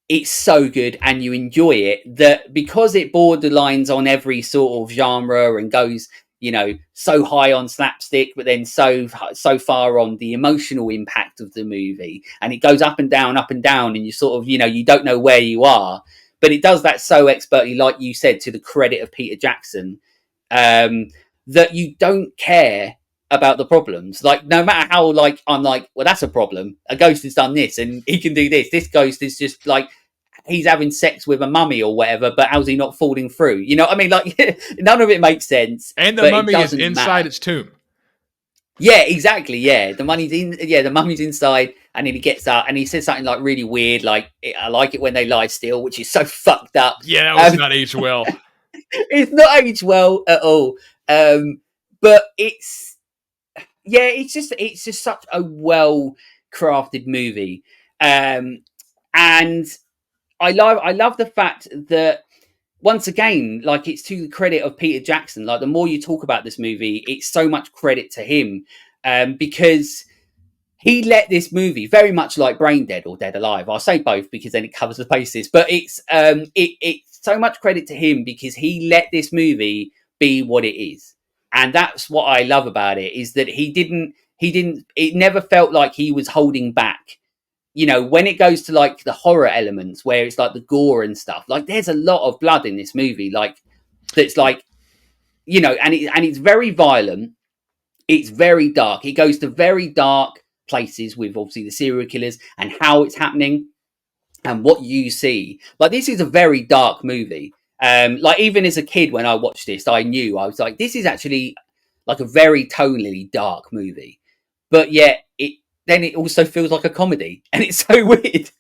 it's so good and you enjoy it, that because it borderlines on every sort of genre and goes, you know, so high on slapstick but then so far on the emotional impact of the movie, and it goes up and down, and you sort of, you know, you don't know where you are, but it does that so expertly, like you said, to the credit of Peter Jackson, um that you don't care about the problems. Like, no matter how, like, I'm like, well, that's a problem. A ghost has done this and he can do this. This ghost is just like, he's having sex with a mummy or whatever, but how's he not falling through? You know what I mean? Like, none of it makes sense, And the but it mummy is doesn't inside matter. its tomb. Yeah, exactly. Yeah, the money's in. Yeah, the mummy's inside, and then he gets out, and he says something like really weird, like "I like it when they lie still," which is so fucked up. Yeah, that was Um, not aged well. it's not aged well at all. But it's, yeah, it's just such a well crafted movie, and I love the fact that, once again, like, it's to the credit of Peter Jackson. Like, the more you talk about this movie, it's so much credit to him, because he let this movie, very much like Brain Dead or Dead Alive. I'll say both because then it covers the bases. But it's so much credit to him because he let this movie be what it is, and that's what I love about it. Is that he didn't. It never felt like he was holding back. You know, when it goes to like the horror elements, where it's like the gore and stuff. Like, there's a lot of blood in this movie. Like, that's like, you know, and it's very violent, it's very dark. It goes to very dark places with obviously the serial killers and how it's happening and what you see. Like, this is a very dark movie. Like, even as a kid when I watched this, I knew, I was like, this is actually like a very tonally dark movie. But yet it also feels like a comedy, and it's so weird.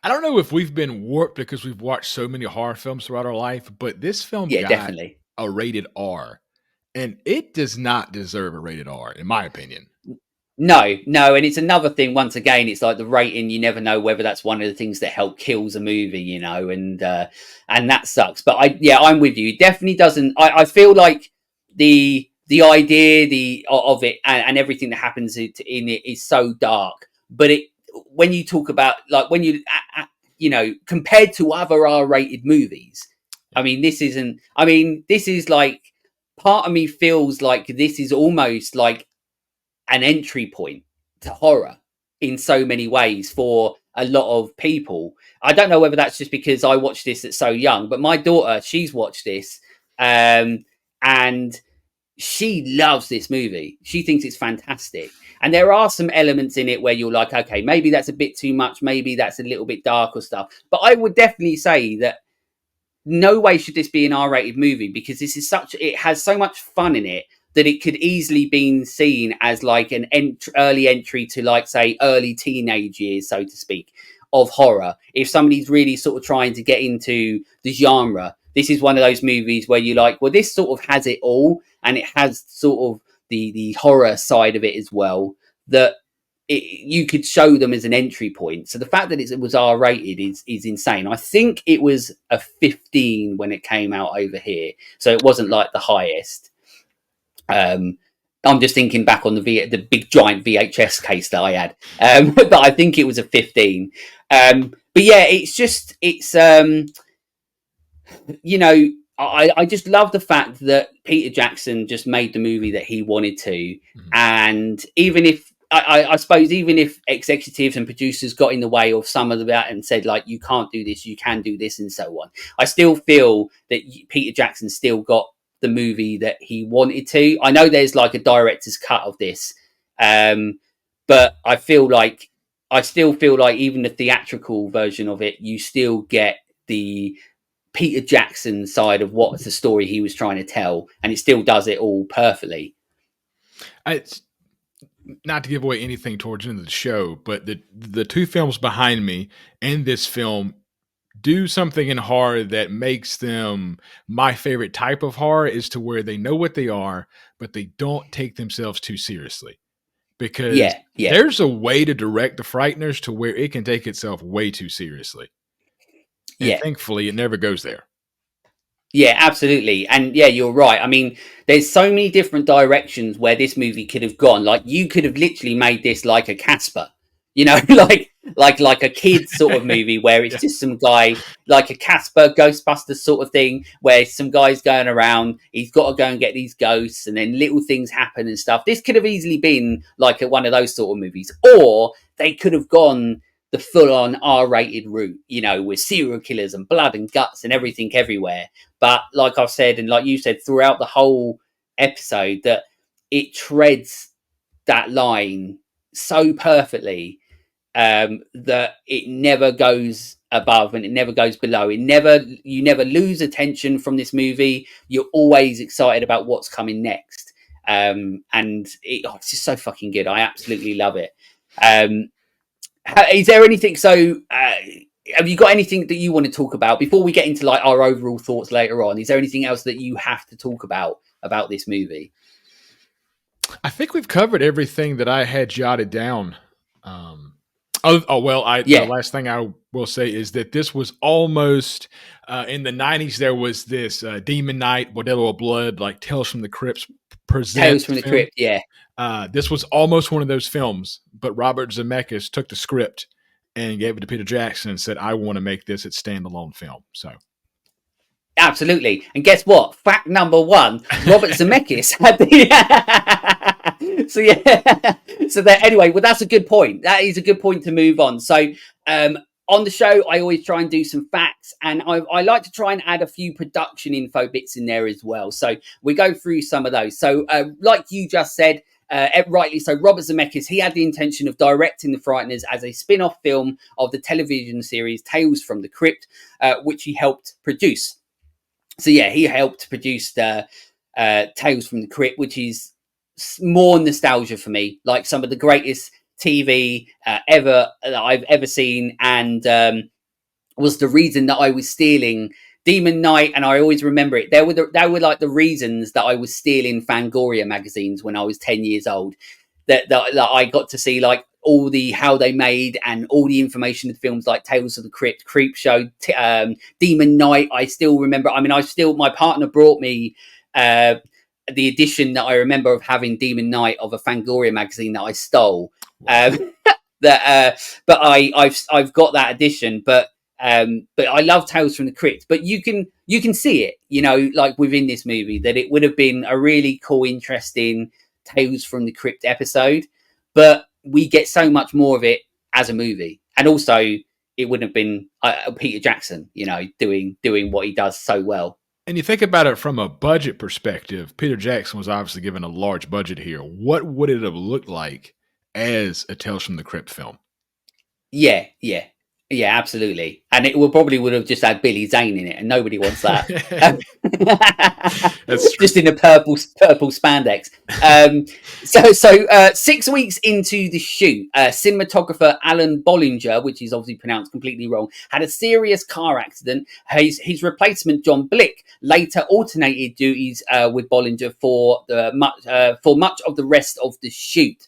I don't know if we've been warped because we've watched so many horror films throughout our life, but this film Yeah, got definitely. a rated R, and it does not deserve a rated R, in my opinion. No, no, and it's another thing. Once again, it's like the rating. You never know whether that's one of the things that help kills a movie, you know, and that sucks. But yeah, I'm with you. It definitely doesn't. I feel like the idea of it, and everything that happens in it is so dark. But it, when you talk about, like, when you know, compared to other R-rated movies, I mean, this isn't. I mean, this is like, part of me feels like this is almost like an entry point to horror in so many ways for a lot of people. I don't know whether that's just because I watched this at so young, but my daughter, she's watched this, and she loves this movie. She thinks it's fantastic. And there are some elements in it where you're like, okay, maybe that's a bit too much, maybe that's a little bit dark or stuff. But I would definitely say that no way should this be an R-rated movie, because this is such, it has so much fun in it that it could easily be seen as like an early entry to, like, say, early teenage years, so to speak, of horror. If somebody's really sort of trying to get into the genre, this is one of those movies where you're like, well, this sort of has it all, and it has sort of the horror side of it as well, that you could show them as an entry point. So the fact that it was R rated is insane. I think it was a 15 when it came out over here, so it wasn't like the highest. Um, I'm just thinking back on the big giant VHS case that I had, but I think it was a 15. But yeah, it's you know, I just love the fact that Peter Jackson just made the movie that he wanted to, Mhm. and even if I suppose, even if executives and producers got in the way of some of that and said, like, you can't do this, you can do this, and so on, I still feel that Peter Jackson still got the movie that he wanted to. I know there's like a director's cut of this, um, but I still feel like even the theatrical version of it, you still get the Peter Jackson side of what's the story he was trying to tell, and it still does it all perfectly. It's not to give away anything towards the end of the show, but the two films behind me and this film do something in horror that makes them my favorite type of horror, is to where they know what they are, but they don't take themselves too seriously. Because Yeah, yeah, there's a way to direct the Frighteners to where it can take itself way too seriously. And yeah. thankfully, it never goes there. Yeah, absolutely. And yeah, you're right. I mean, there's so many different directions where this movie could have gone. Like you could have literally made this like a Casper, you know, like a kids sort of movie where it's Yeah. just some guy like a Casper Ghostbusters sort of thing where some guy's going around, he's got to go and get these ghosts and then little things happen and stuff. This could have easily been like one of those sort of movies. Or they could have gone the full-on R-rated route, you know, with serial killers and blood and guts and everything everywhere. But like I've said, and like you said, throughout the whole episode, that it treads that line so perfectly, that it never goes above and it never goes below. You never lose attention from this movie. You're always excited about what's coming next. It's just so fucking good. I absolutely love it. Is there anything? Have you got anything that you want to talk about before we get into like our overall thoughts later on? Is there anything else that you have to talk about this movie? I think we've covered everything that I had jotted down. The Yeah, last thing I will say is that this was almost in the 90s. There was this Demon Knight, Bordello of Blood, like Tales from the Crypts Tales presents from the film. Crypt. Yeah, This was almost one of those films, but Robert Zemeckis took the script and gave it to Peter Jackson and said, "I want to make this a standalone film." So, absolutely. And guess what? Fact number one: Robert Zemeckis had the. So yeah. So that anyway. Well, that's a good point. That is a good point to move on. So, on the show, I always try and do some facts, and I like to try and add a few production info bits in there as well. So we go through some of those. So, like you just said. Rightly so, Robert Zemeckis, he had the intention of directing The Frighteners as a spin-off film of the television series Tales from the Crypt, which he helped produce. So yeah, he helped produce the Tales from the Crypt, which is more nostalgia for me, like some of the greatest TV ever that I've ever seen, and was the reason that I was stealing Demon Knight, and I always remember it. They were like the reasons that I was stealing Fangoria magazines when I was 10 years old. That I got to see like all the how they made and all the information of films like Tales of the Crypt, Creepzone, Demon Knight. I still remember. I mean, my partner brought me the edition that I remember of having Demon Knight of a Fangoria magazine that I stole. wow. But I've got that edition, but I love Tales from the Crypt. But you can see it, you know, like within this movie, that it would have been a really cool, interesting Tales from the Crypt episode, but we get so much more of it as a movie, and also it wouldn't have been Peter Jackson, you know, doing what he does so well. And you think about it from a budget perspective, Peter Jackson was obviously given a large budget here. What would it have looked like as a Tales from the Crypt film? Yeah, yeah. Yeah, absolutely, and it would have just had Billy Zane in it, and nobody wants that. That's true. Just in a purple spandex. 6 weeks into the shoot, cinematographer Alan Bollinger, which is obviously pronounced completely wrong, had a serious car accident. His replacement John Blick later alternated duties with Bollinger for much of the rest of the shoot.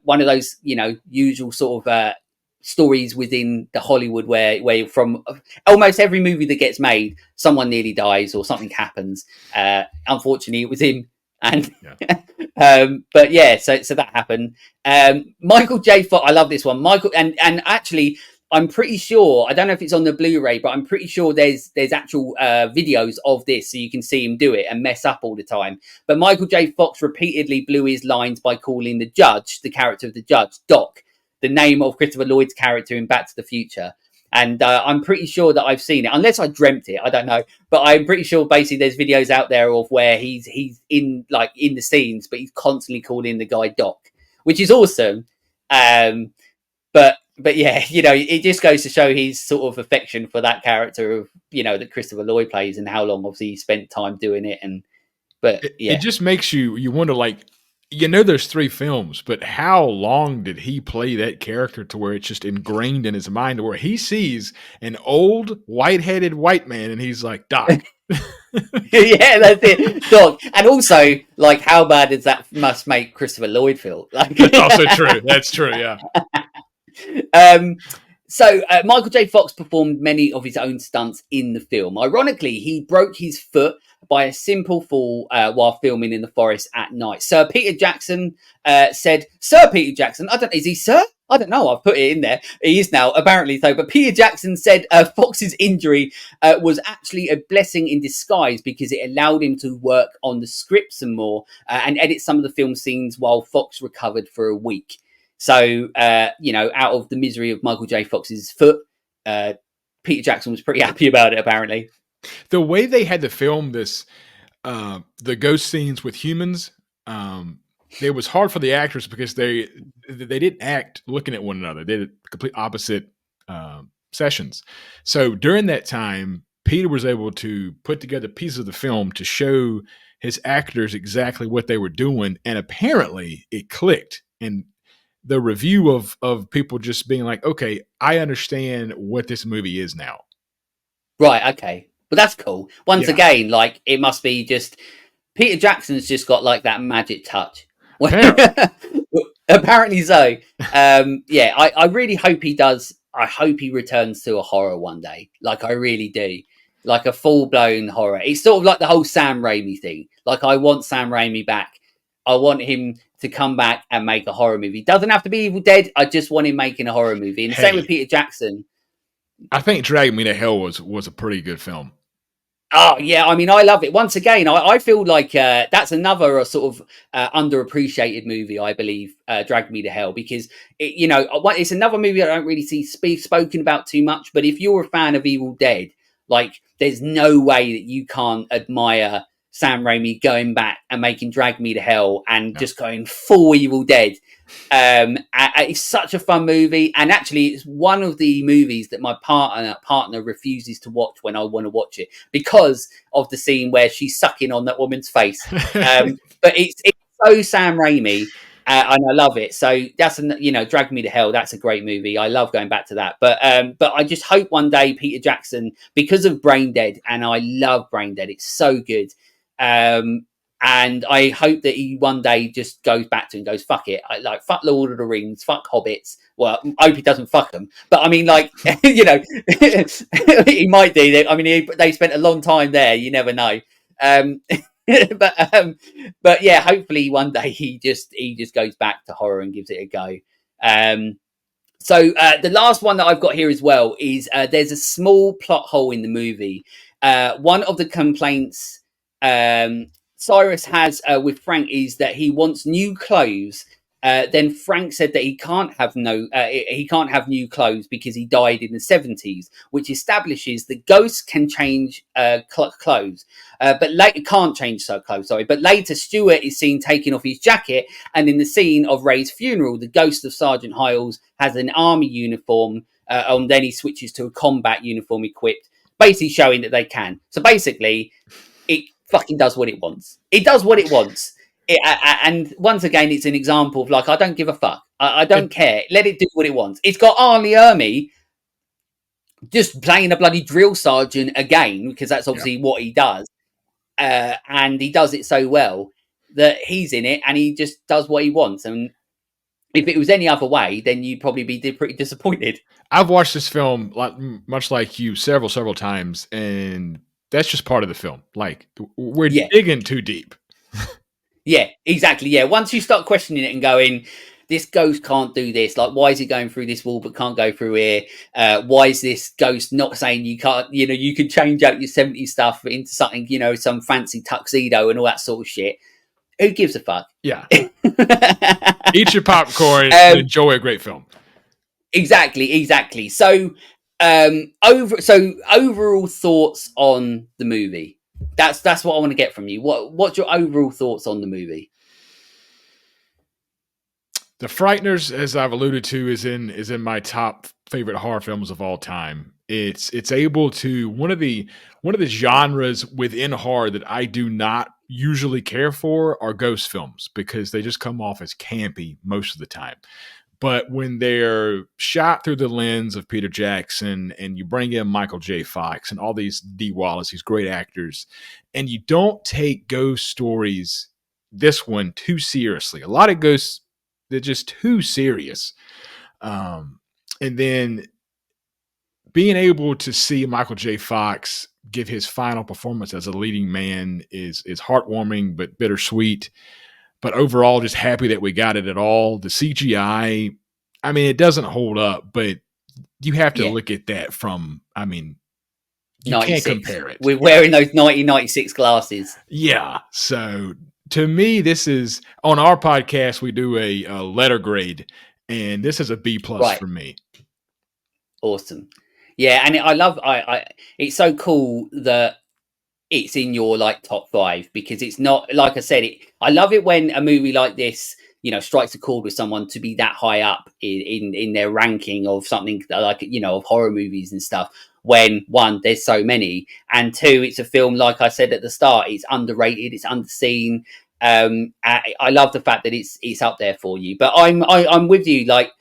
One of those, you know, usual sort of stories within the Hollywood where from almost every movie that gets made, someone nearly dies or something happens. Unfortunately, it was him. And but yeah, so that happened. Michael J. Fox, I love this one. Michael, and actually, I'm pretty sure, I don't know if it's on the Blu-ray, but I'm pretty sure there's actual videos of this, so you can see him do it and mess up all the time. But Michael J. Fox repeatedly blew his lines by calling the character of the judge, Doc, the name of Christopher Lloyd's character in Back to the Future. And I'm pretty sure that I've seen it, unless I dreamt it, I don't know. But I'm pretty sure basically there's videos out there of where he's in the scenes, but he's constantly calling the guy Doc, which is awesome. But yeah, you know, it just goes to show his sort of affection for that character of, you know, that Christopher Lloyd plays, and how long obviously he spent time doing it. And but yeah, it just makes you wonder, like, You know, there's 3 films, but how long did he play that character to where it's just ingrained in his mind to where he sees an old white-headed white man and he's like, "Doc." Yeah, that's it, dog. And also, like, how bad does that must make Christopher Lloyd feel? Like, That's also true. That's true, yeah. um, Michael J. Fox performed many of his own stunts in the film. Ironically, he broke his foot by a simple fall while filming in the forest at night. Sir Peter Jackson said, Sir Peter Jackson, I don't is he Sir? I don't know. I've put it in there. He is now, apparently so. But Peter Jackson said Fox's injury was actually a blessing in disguise because it allowed him to work on the script some more and edit some of the film scenes while Fox recovered for a week. So, out of the misery of Michael J. Fox's foot, Peter Jackson was pretty happy about it, apparently. The way they had to film this, the ghost scenes with humans, it was hard for the actors because they didn't act looking at one another. They did complete opposite sessions. So during that time, Peter was able to put together pieces of the film to show his actors exactly what they were doing, and apparently it clicked. And the review of people just being like, okay, I understand what this movie is now. Right, okay. But that's cool. Once Yeah. again, like, it must be just Peter Jackson's just got like that magic touch. Apparently so. I really hope he does. I hope he returns to a horror one day. Like, I really do. Like a full blown horror. It's sort of like the whole Sam Raimi thing. Like, I want Sam Raimi back. I want him to come back and make a horror movie. Doesn't have to be Evil Dead. I just want him making a horror movie. And the same with Peter Jackson. I think Drag Me to Hell was a pretty good film. Oh yeah, I mean, I love it. Once again, I feel like that's another sort of underappreciated movie. I believe, Drag Me to Hell, because it's another movie I don't really see spoken about too much. But if you're a fan of Evil Dead, like, there's no way that you can't admire Sam Raimi going back and making Drag Me to Hell and just going full Evil Dead. It's such a fun movie, and actually it's one of the movies that my partner refuses to watch when I want to watch it because of the scene where she's sucking on that woman's face. But it's so Sam Raimi, and I love it. So that's Drag Me to Hell. That's a great movie. I love going back to that. But I just hope one day Peter Jackson, because of Brain Dead, and I love Brain Dead. It's so good. And I hope that he one day just goes back to and goes, fuck it. Fuck Lord of the Rings, fuck Hobbits. Well, I hope he doesn't fuck them. But I mean, like, he might do that. I mean, they spent a long time there. You never know. But yeah, hopefully one day he just goes back to horror and gives it a go. So the last one that I've got here as well is there's a small plot hole in the movie. One of the complaints Cyrus has with Frank is that he wants new clothes. Then Frank said that he can't have new clothes because he died in the 70s, which establishes that ghosts can change clothes, but later can't change clothes. Sorry, but later Stuart is seen taking off his jacket, and in the scene of Ray's funeral, the ghost of Sergeant Hiles has an army uniform, and then he switches to a combat uniform equipped, basically showing that they can. So basically, it fucking does what it wants. It does what it wants. And once again, it's an example of, like, I don't give a fuck. I don't care. Let it do what it wants. It's got Arlie Ermy just playing a bloody drill sergeant again, because that's obviously what he does. And he does it so well that he's in it and he just does what he wants. And if it was any other way, then you'd probably be pretty disappointed. I've watched this film much like you several times, and that's just part of the film. Like, we're digging too deep. Yeah, exactly. Yeah, once you start questioning it and going, this ghost can't do this. Like, why is he going through this wall but can't go through here? Why is this ghost not saying you can't? You can change out your 70s stuff into something, some fancy tuxedo and all that sort of shit. Who gives a fuck? Yeah. Eat your popcorn and enjoy a great film. Exactly. So, overall thoughts on the movie. That's what I want to get from you. What's your overall thoughts on the movie? The Frighteners, as I've alluded to, is in my top favorite horror films of all time. It's able to one of the genres within horror that I do not usually care for are ghost films because they just come off as campy most of the time. But when they're shot through the lens of Peter Jackson and you bring in Michael J. Fox and all these D. Wallace, these great actors, and you don't take ghost stories, this one, too seriously. A lot of ghosts, they're just too serious. And then being able to see Michael J. Fox give his final performance as a leading man is heartwarming but bittersweet. But overall, just happy that we got it at all. The CGI, I mean, it doesn't hold up, but you have to Yeah, look at that from, I mean, you can't 96. compare it. We're wearing those 1996 glasses. Yeah. So to me, this is on our podcast, we do a letter grade, and this is a B plus Right. for me. Awesome. Yeah, and I love it's so cool that it's in your like top five, because it's not, like I said, I love it when a movie like this, strikes a chord with someone to be that high up in their ranking of something like, of horror movies and stuff, when one, there's so many, and two, it's a film, like I said at the start, it's underrated, it's underseen. I love the fact that it's up there for you. But I'm with you, like,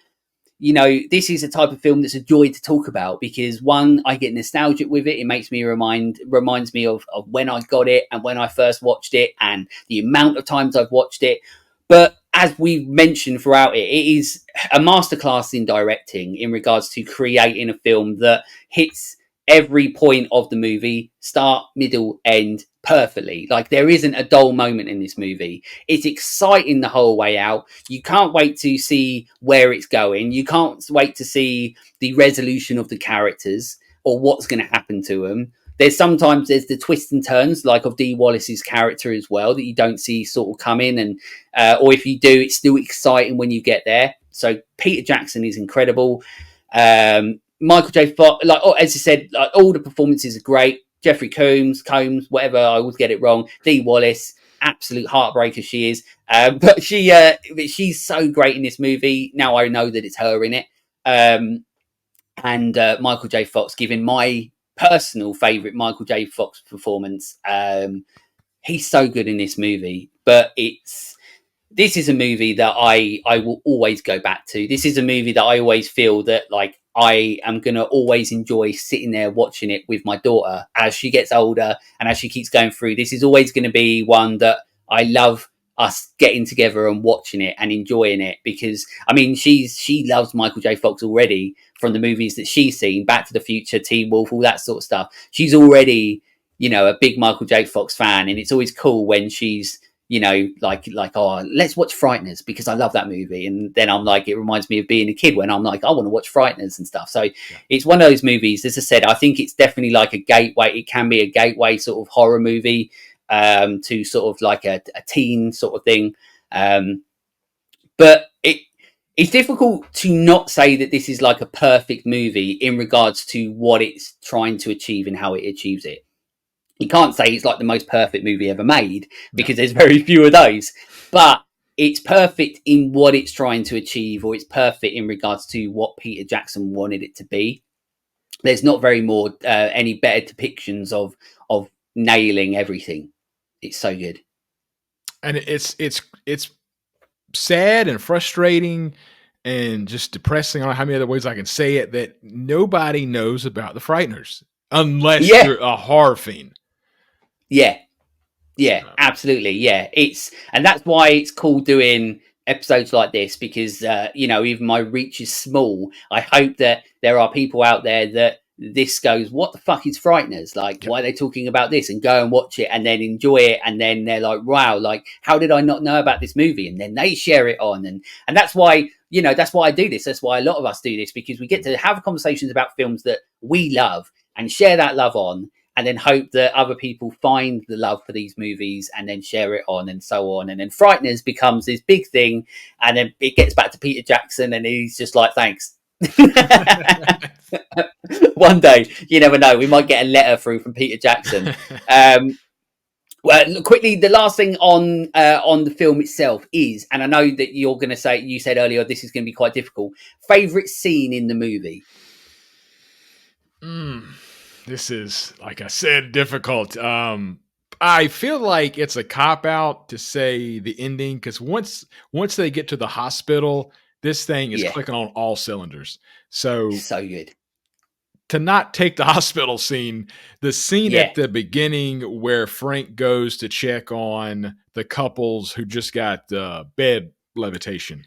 this is a type of film that's a joy to talk about, because one, I get nostalgic with it. It makes me reminds me of when I got it and when I first watched it and the amount of times I've watched it. But as we've mentioned throughout it, it is a masterclass in directing in regards to creating a film that hits every point of the movie, start, middle, end, perfectly. Like, there isn't a dull moment in this movie. It's exciting the whole way out. You can't wait to see where it's going. You can't wait to see the resolution of the characters or what's going to happen to them. There's the twists and turns, like of Dee Wallace's character as well, that you don't see sort of come in, and or if you do, it's still exciting when you get there. So Peter Jackson is incredible. Michael J. Fox, like, as I said, like, all the performances are great. Jeffrey Combs, whatever, I always get it wrong. Dee Wallace, absolute heartbreaker she is, but she's so great in this movie. Now I know that it's her in it, and Michael J. Fox giving my personal favorite Michael J. Fox performance. He's so good in this movie, but this is a movie that I will always go back to. This is a movie that I always feel that, like, I am going to always enjoy sitting there watching it with my daughter as she gets older and as she keeps going through. This is always going to be one that I love us getting together and watching it and enjoying it, because I mean, she loves Michael J. Fox already from the movies that she's seen, Back to the Future, Teen Wolf, all that sort of stuff. She's already, a big Michael J. Fox fan, and it's always cool when she's, like, oh, let's watch Frighteners because I love that movie. And then I'm like, it reminds me of being a kid when I'm like, I want to watch Frighteners and stuff. So It's one of those movies, as I said, I think it's definitely like a gateway. It can be a gateway sort of horror movie, to sort of like a teen sort of thing. But it's difficult to not say that this is like a perfect movie in regards to what it's trying to achieve and how it achieves it. You can't say it's like the most perfect movie ever made, because there's very few of those, but it's perfect in what it's trying to achieve, or it's perfect in regards to what Peter Jackson wanted it to be. There's not very more any better depictions of nailing everything. It's so good. And it's sad and frustrating and just depressing. I don't know how many other ways I can say it, that nobody knows about the Frighteners unless Yeah, you're a horror fiend. yeah. Yeah, absolutely. Yeah, and that's why it's cool doing episodes like this, because even my reach is small. I hope that there are people out there that this goes, what the fuck is Frighteners? Like, Yep. why are they talking about this? And go and watch it and then enjoy it, and then they're like, wow, like, how did I not know about this movie? And then they share it on, and that's why that's why I do this. That's why a lot of us do this, because we get to have conversations about films that we love and share that love on, and then hope that other people find the love for these movies and then share it on, and so on. And then Frighteners becomes this big thing, and then it gets back to Peter Jackson, and he's just like, thanks. One day, you never know, we might get a letter through from Peter Jackson. Well, quickly, the last thing on the film itself is, and I know that you're going to say, you said earlier, this is going to be quite difficult. Favorite scene in the movie? This is, like I said, difficult. I feel like it's a cop out to say the ending because once they get to the hospital, this thing is Yeah, clicking on all cylinders. So so good. to not take the hospital scene, the scene Yeah, at the beginning where Frank goes to check on the couples who just got bed levitation,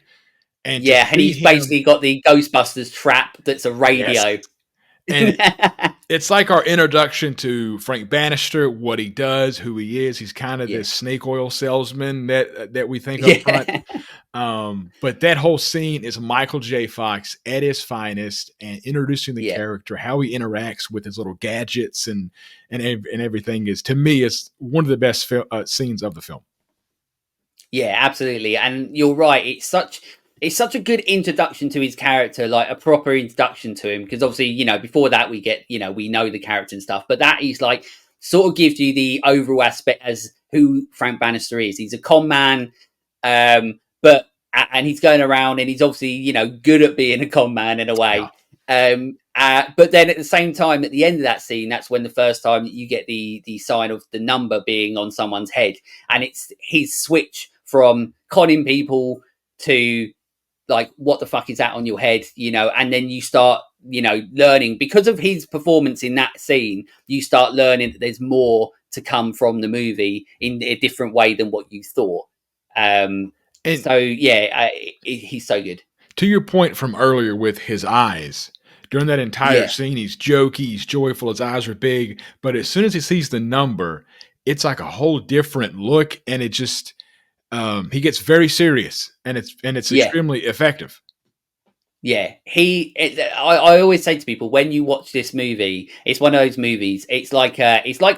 and to yeah, and see he's him, basically got the Ghostbusters trap that's a yes, radio. and it's like our introduction to Frank Bannister, what he does, who he is. He's kind of Yeah, this snake oil salesman that we think up front. yeah, But that whole scene is Michael J. Fox at his finest and introducing the yeah. character, how he interacts with his little gadgets and everything is, to me, is one of the best scenes of the film. Yeah, absolutely. And you're right. It's such a good introduction to his character, like a proper introduction to him. Because obviously, before that we get, we know the character and stuff. But that is like sort of gives you the overall aspect as who Frank Bannister is. He's a con man, but and he's going around and he's obviously good at being a con man in a Yeah. way. But then at the same time, at the end of that scene, that's when the first time that you get the sign of the number being on someone's head, and it's his switch from conning people to like, what the fuck is that on your head, and then you start learning because of his performance in that scene. You start learning that there's more to come from the movie in a different way than what you thought. um And so yeah, he's so good. to your point from earlier with his eyes, during that entire Yeah, scene, he's jokey, he's joyful, his eyes are big. But as soon as he sees the number, it's like a whole different look, and it just he gets very serious, and it's yeah. extremely effective. Yeah, I always say to people, when you watch this movie, it's one of those movies. It's like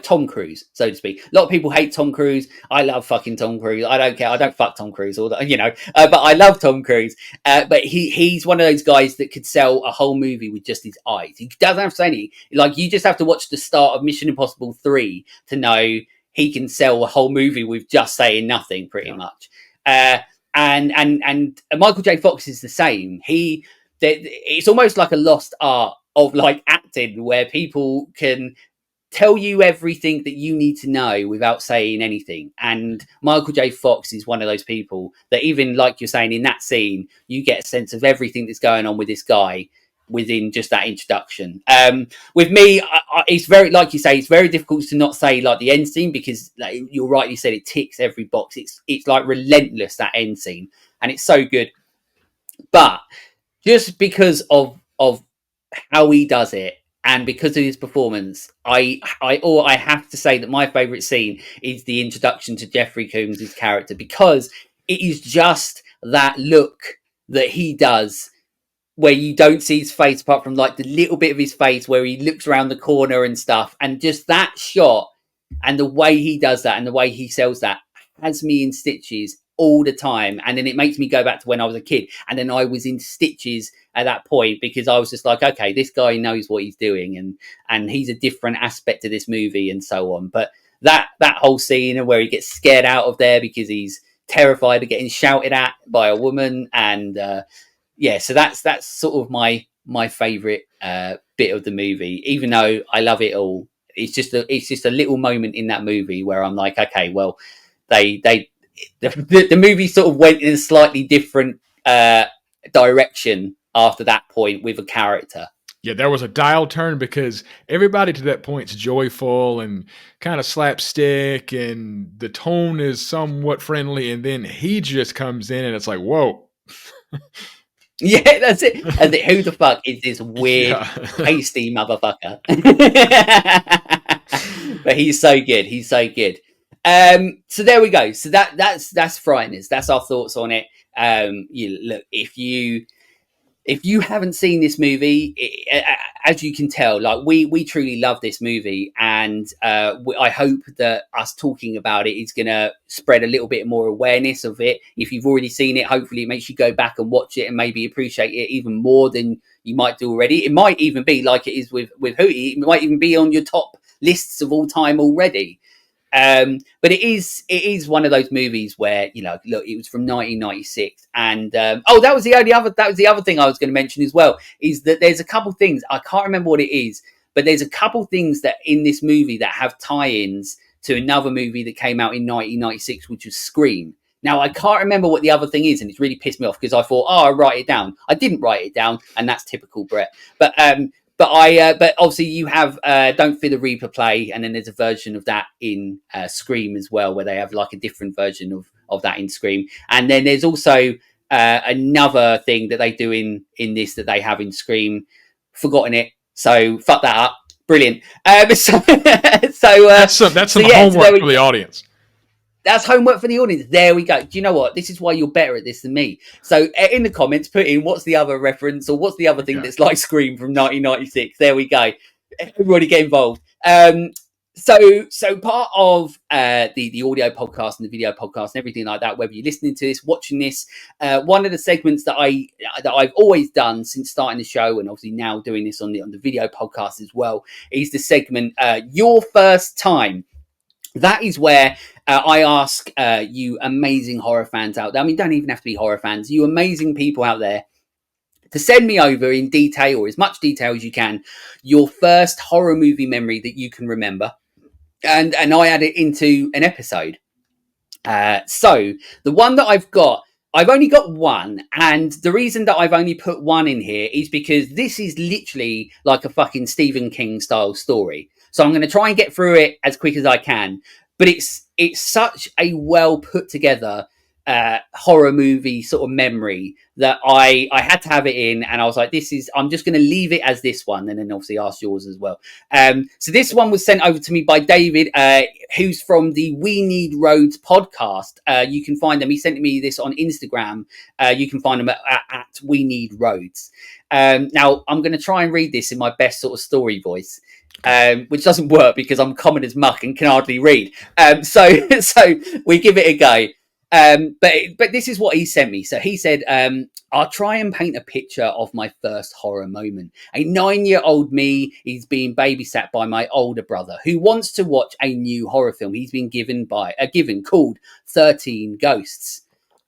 Tom Cruise, so to speak. A lot of people hate Tom Cruise. I love fucking Tom Cruise. I don't care. I don't fuck Tom Cruise, but I love Tom Cruise. But he's one of those guys that could sell a whole movie with just his eyes. He doesn't have to say anything. Like, you just have to watch the start of Mission Impossible 3 to know he can sell a whole movie with just saying nothing, pretty Yeah. much. And Michael J. Fox is the same. It's almost like a lost art of like acting, where people can tell you everything that you need to know without saying anything. And Michael J. Fox is one of those people that, even like you're saying in that scene, you get a sense of everything that's going on with this guy within just that introduction. With me, it's very, like you say, it's very difficult to not say like the end scene, because like you rightly said, it ticks every box. It's like relentless, that end scene, and it's so good. But just because of how he does it, and because of his performance, I have to say that my favorite scene is the introduction to Jeffrey Combs' character, because it is just that look that he does, where you don't see his face apart from like the little bit of his face where he looks around the corner and stuff, and just that shot and the way he does that and the way he sells that has me in stitches all the time. And then it makes me go back to when I was a kid, and then I was in stitches at that point, because I was just like, okay, this guy knows what he's doing, and he's a different aspect of this movie and so on. But that whole scene where he gets scared out of there because he's terrified of getting shouted at by a woman, and yeah, so that's sort of my favorite bit of the movie. Even though I love it all, it's just a little moment in that movie where I'm like, okay, well, the movie sort of went in a slightly different direction after that point with a character. Yeah, there was a dial turn because everybody to that point is joyful and kind of slapstick, and the tone is somewhat friendly, and then he just comes in and it's like, whoa. Yeah, that's it. And who the fuck is this weird, Yeah. pasty motherfucker? But he's so good. He's so good. So there we go. So that's Frighteners. That's our thoughts on it. Look, if you haven't seen this movie, as you can tell, like we truly love this movie, and I hope that us talking about it is going to spread a little bit more awareness of it. If you've already seen it, hopefully it makes you go back and watch it and maybe appreciate it even more than you might do already. It might even be like it is with Hootie. It might even be on your top lists of all time already. But it is one of those movies where, look, it was from 1996, and that was the other thing I was going to mention as well, is that there's a couple things, I can't remember what it is, but there's a couple things that in this movie that have tie-ins to another movie that came out in 1996, which was Scream. Now, I can't remember what the other thing is, and it's really pissed me off because I thought, oh, I'll write it down. I didn't write it down, and that's typical Brett. But obviously you have Don't Fear the Reaper play, and then there's a version of that in Scream as well, where they have like a different version of that in Scream. And then there's also another thing that they do in this that they have in Scream. Forgotten it, so fuck that up. Brilliant. That's some homework for the audience. That's homework for the audience. There we go. Do you know what? This is why you're better at this than me. So in the comments, put in what's the other reference or what's the other thing that's like Scream from 1996. There we go. Everybody get involved. So part of the audio podcast and the video podcast and everything like that, whether you're listening to this, watching this, one of the segments that I've always done since starting the show, and obviously now doing this on the video podcast as well, is the segment Your First Time. That is where I ask you amazing horror fans out there. I mean, don't even have to be horror fans. You amazing people out there to send me over in detail, or as much detail as you can, your first horror movie memory that you can remember. And I add it into an episode. So the one that I've only got one. And the reason that I've only put one in here is because this is literally like a fucking Stephen King style story. So I'm going to try and get through it as quick as I can. But it's such a well put together horror movie sort of memory that I had to have it in, and I was like, I'm just going to leave it as this one, and then obviously ask yours as well. So this one was sent over to me by David, who's from the We Need Roads podcast. You can find them. He sent me this on Instagram. You can find them at We Need Roads. Now I'm going to try and read this in my best sort of story voice. Which doesn't work because I'm common as muck and can hardly read. So we give it a go. But this is what he sent me. So he said, I'll try and paint a picture of my first horror moment. A 9-year-old me is being babysat by my older brother, who wants to watch a new horror film he's been given called 13 Ghosts.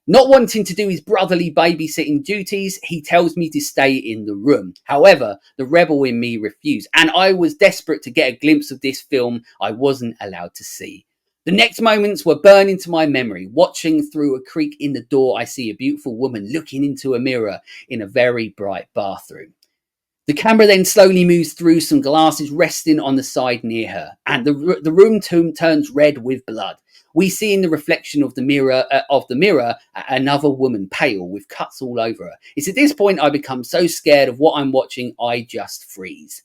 Not wanting to do his brotherly babysitting duties, he tells me to stay in the room. However, the rebel in me refused, and I was desperate to get a glimpse of this film I wasn't allowed to see. The next moments were burned into my memory. Watching through a creak in the door, I see a beautiful woman looking into a mirror in a very bright bathroom. The camera then slowly moves through some glasses resting on the side near her, and the room turns red with blood. We see in the reflection of the mirror another woman, pale, with cuts all over her. It's at this point I become so scared of what I'm watching, I just freeze.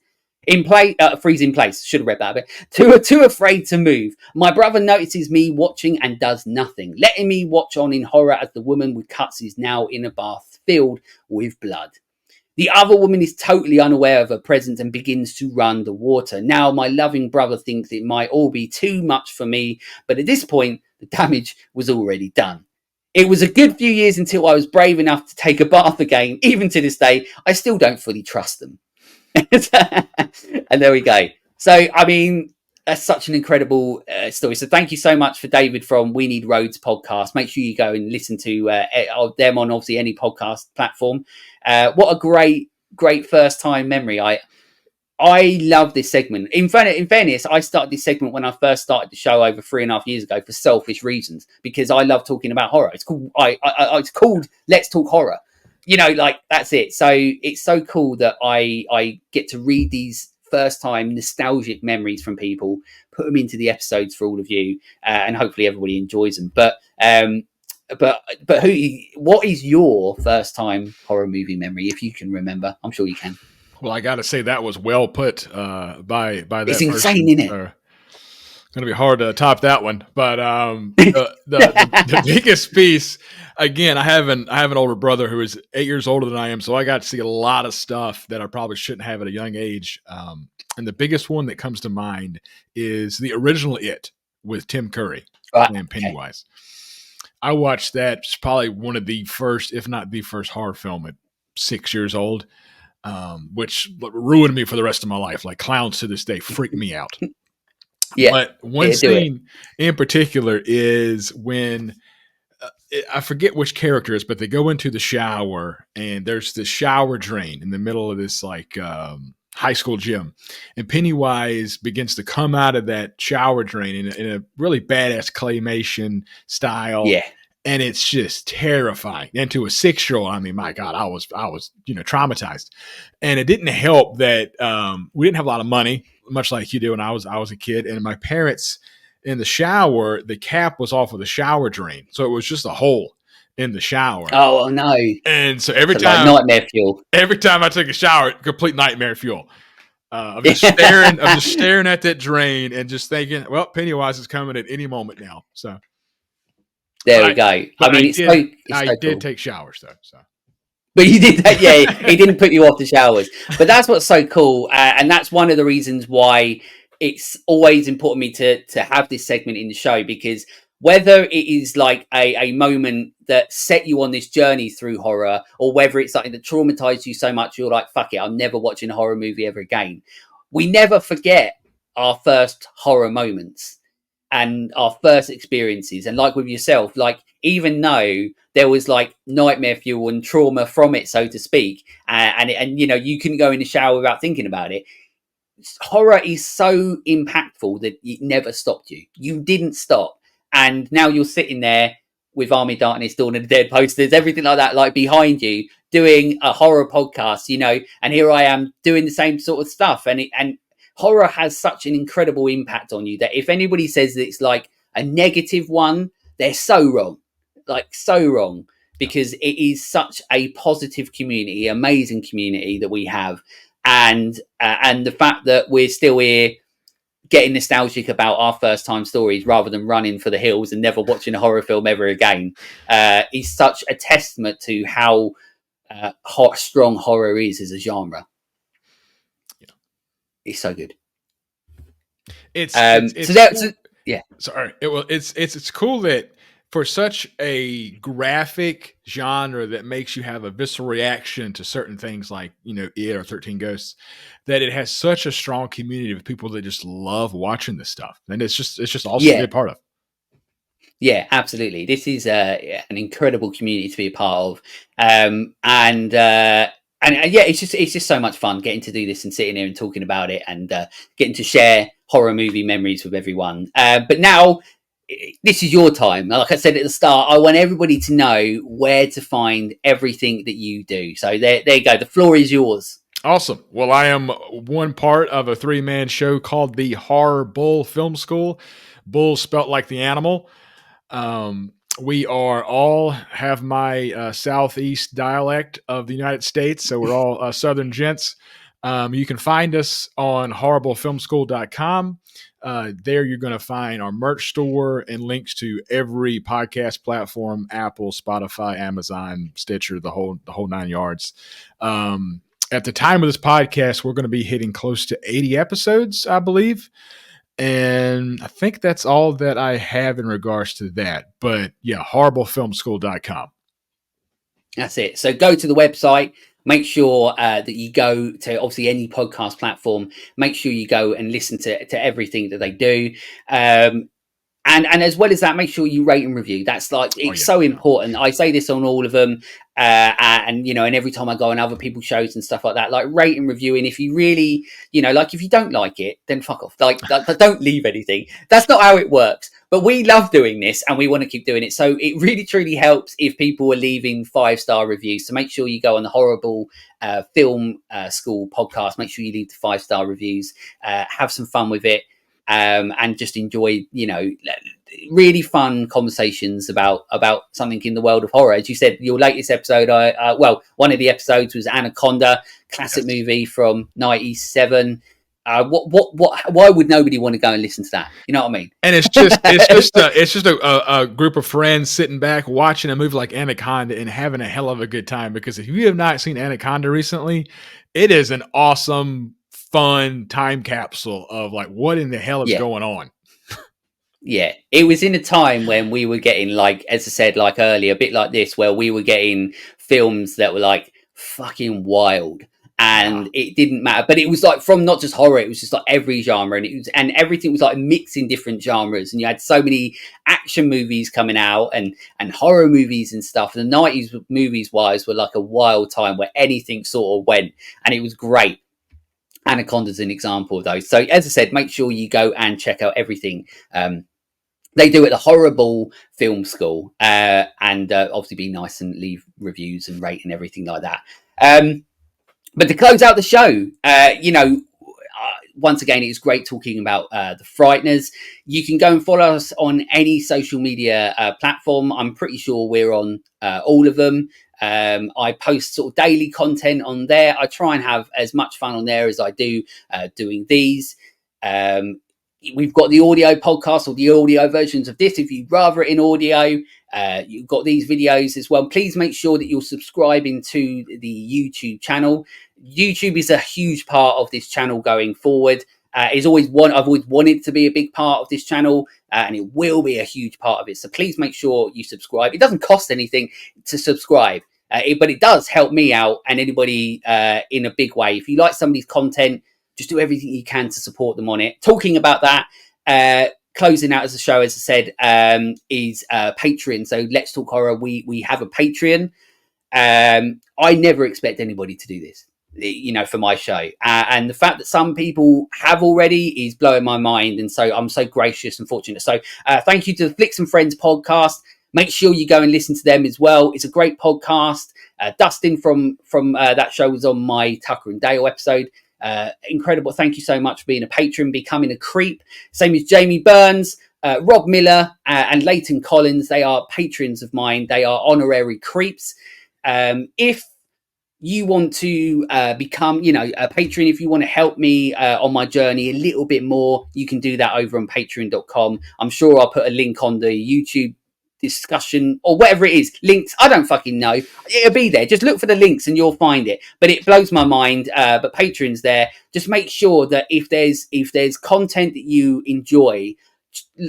Freeze in place. Should have read that a bit. Too afraid to move. My brother notices me watching and does nothing, letting me watch on in horror as the woman with cuts is now in a bath filled with blood. The other woman is totally unaware of her presence and begins to run the water. Now my loving brother thinks it might all be too much for me, but at this point, the damage was already done. It was a good few years until I was brave enough to take a bath again. Even to this day, I still don't fully trust them. And there we go. So, I mean, that's such an incredible story. So thank you so much for David from We Need Roads podcast. Make sure you go and listen to them on obviously any podcast platform. What a great first time memory. I love this segment. In fairness, I started this segment when I first started the show over 3.5 years ago for selfish reasons, because I love talking about horror. It's called it's called Let's Talk Horror. You know, like that's it. So it's so cool that I get to read these first time nostalgic memories from people, put them into the episodes for all of you, and hopefully everybody enjoys them. But Hootie, what is your first time horror movie memory, if you can remember? I'm sure you can. Well, I got to say that was well put by that. It's insane, isn't it? It's going to be hard to top that one, but the biggest piece. Again, I have an older brother who is 8 years older than I am, so I got to see a lot of stuff that I probably shouldn't have at a young age. And the biggest one that comes to mind is the original It with Tim Curry and Pennywise. Okay. I watched that. It's probably one of the first, if not the first, horror film at 6 years old, which ruined me for the rest of my life. Like clowns to this day freak me out. Yeah, but one scene in particular is when I forget which character is, but they go into the shower and there's this shower drain in the middle of this like high school gym, and Pennywise begins to come out of that shower drain in a really badass claymation style. Yeah. And it's just terrifying. And to a 6-year-old, I mean, my God, I was traumatized. And it didn't help that we didn't have a lot of money, much like you do when I was a kid. And my parents, in the shower, the cap was off of the shower drain, so it was just a hole in the shower. Oh no! And so every So, time, like, nightmare fuel. Every time I took a shower, complete nightmare fuel. I'm just staring at that drain and just thinking, well, Pennywise is coming at any moment now. So there we go. I mean, I did cool. take showers though. So. But you did that, yeah. He didn't put you off the showers. But that's what's so cool, and that's one of the reasons why it's always important me to have this segment in the show, because whether it is like a moment that set you on this journey through horror, or whether it's something that traumatized you so much you're like, fuck it, I'm never watching a horror movie ever again. We never forget our first horror moments and our first experiences. And like with yourself, like, even though there was like nightmare fuel and trauma from it, so to speak, and you know, you couldn't go in the shower without thinking about it, horror is so impactful that it never stopped you. You didn't stop. And now you're sitting there with Army of Darkness, Dawn of the Dead posters, everything like that, like behind you, doing a horror podcast, you know, and here I am doing the same sort of stuff. And horror has such an incredible impact on you that if anybody says that it's like a negative one, they're so wrong. Like, so wrong, because it is such a positive community, amazing community that we have. And the fact that we're still here getting nostalgic about our first time stories rather than running for the hills and never watching a horror film ever again is such a testament to how strong horror is as a genre. Yeah. It's so good. It's cool. Yeah. Sorry. It's cool that for such a graphic genre that makes you have a visceral reaction to certain things like, you know, It or 13 Ghosts, that it has such a strong community of people that just love watching this stuff. And it's just awesome to be a part of. Yeah, absolutely. This is an incredible community to be a part of. And yeah, it's just so much fun getting to do this and sitting here and talking about it and getting to share horror movie memories with everyone. But now, this is your time. Like I said at the start, I want everybody to know where to find everything that you do. So there you go. The floor is yours. Awesome. Well, I am one part of a 3-man show called the Horror Bull Film School. Bull spelt like the animal. We are all have my southeast dialect of the United States, so we're all Southern gents. You can find us on horriblefilmschool.com. There you're going to find our merch store and links to every podcast platform: Apple, Spotify, Amazon, Stitcher, the whole 9 yards. At the time of this podcast, we're going to be hitting close to 80 episodes, I believe. And I think that's all that I have in regards to that. But yeah, horriblefilmschool.com. That's it. So go to the website. Make sure that you go to, obviously, any podcast platform. Make sure you go and listen to everything that they do. And as well as that, make sure you rate and review. That's like, it's so important. I say this on all of them. And, you know, and every time I go on other people's shows and stuff like that, like, rate and review. And if you really, you know, like, if you don't like it, then fuck off. Like, don't leave anything. That's not how it works. But we love doing this and we want to keep doing it. So it really, truly helps if people are leaving 5-star reviews. So make sure you go on the Horrible Film School podcast. Make sure you leave the 5-star reviews. Have some fun with it. And just enjoy, you know, really fun conversations about something in the world of horror. As you said, your latest episode, one of the episodes was Anaconda, classic movie from '97. Why would nobody want to go and listen to that? You know what I mean? And it's just a group of friends sitting back watching a movie like Anaconda and having a hell of a good time. Because if you have not seen Anaconda recently, it is an awesome, fun time capsule of like, what in the hell is going on? Yeah, it was in a time when we were getting, like, as I said, like earlier, a bit like this, where we were getting films that were like fucking wild, and it didn't matter. But it was like from not just horror, it was just like every genre, and everything was like mixing different genres. And you had so many action movies coming out and horror movies and stuff. The 90s movies wise were like a wild time where anything sort of went, and it was great. Anaconda's an example of those. So as I said, make sure you go and check out everything they do at the Horrible Film School, and obviously be nice and leave reviews and rate and everything like that. But to close out the show, once again, it's great talking about the Frighteners. You can go and follow us on any social media platform. I'm pretty sure we're on all of them. I post sort of daily content on there. I try and have as much fun on there as I do doing these. We've got the audio podcast or the audio versions of this if you'd rather it in audio. You've got these videos as well. Please make sure that you're subscribing to the YouTube channel. YouTube is a huge part of this channel going forward. I've always wanted to be a big part of this channel, and it will be a huge part of it. So please make sure you subscribe. It doesn't cost anything to subscribe, but it does help me out and anybody in a big way. If you like somebody's content, just do everything you can to support them on it. Talking about that, closing out as a show, as I said, is Patreon. So Let's Talk Horror, we have a Patreon. I never expect anybody to do this, for my show. And the fact that some people have already is blowing my mind. And so I'm so gracious and fortunate. So thank you to the Flicks and Friends podcast. Make sure you go and listen to them as well. It's a great podcast. Dustin from that show was on my Tucker and Dale episode. Incredible. Thank you so much for being a patron, becoming a creep. Same as Jamie Burns, Rob Miller, and Leighton Collins. They are patrons of mine. They are honorary creeps. If you want to become, a patron, if you want to help me on my journey a little bit more, you can do that over on patreon.com. I'm sure I'll put a link on the YouTube discussion or whatever it is, links, I don't fucking know, it'll be there. Just look for the links and you'll find it. But it blows my mind. But patrons there, just make sure that if there's content that you enjoy,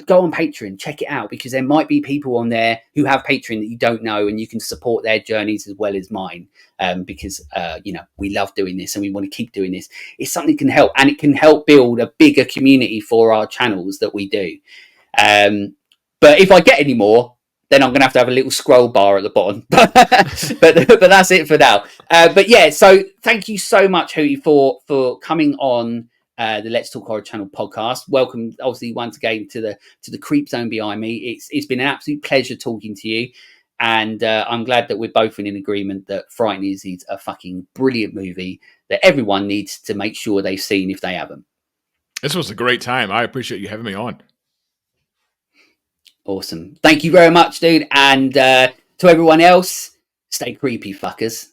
go on Patreon, check it out, because there might be people on there who have Patreon that you don't know, and you can support their journeys as well as mine. Because we love doing this and we want to keep doing this. It's something that can help, and it can help build a bigger community for our channels that we do. But if I get any more, then I'm going to have a little scroll bar at the bottom. but that's it for now. But yeah, so thank you so much, Hootie, for coming on the Let's Talk Horror Channel podcast. Welcome, obviously, once again to the Creepzone behind me. It's been an absolute pleasure talking to you, and I'm glad that we're both in agreement that Frighteners is a fucking brilliant movie that everyone needs to make sure they've seen if they haven't. This was a great time. I appreciate you having me on. Awesome. Thank you very much, dude. And to everyone else, stay creepy, fuckers.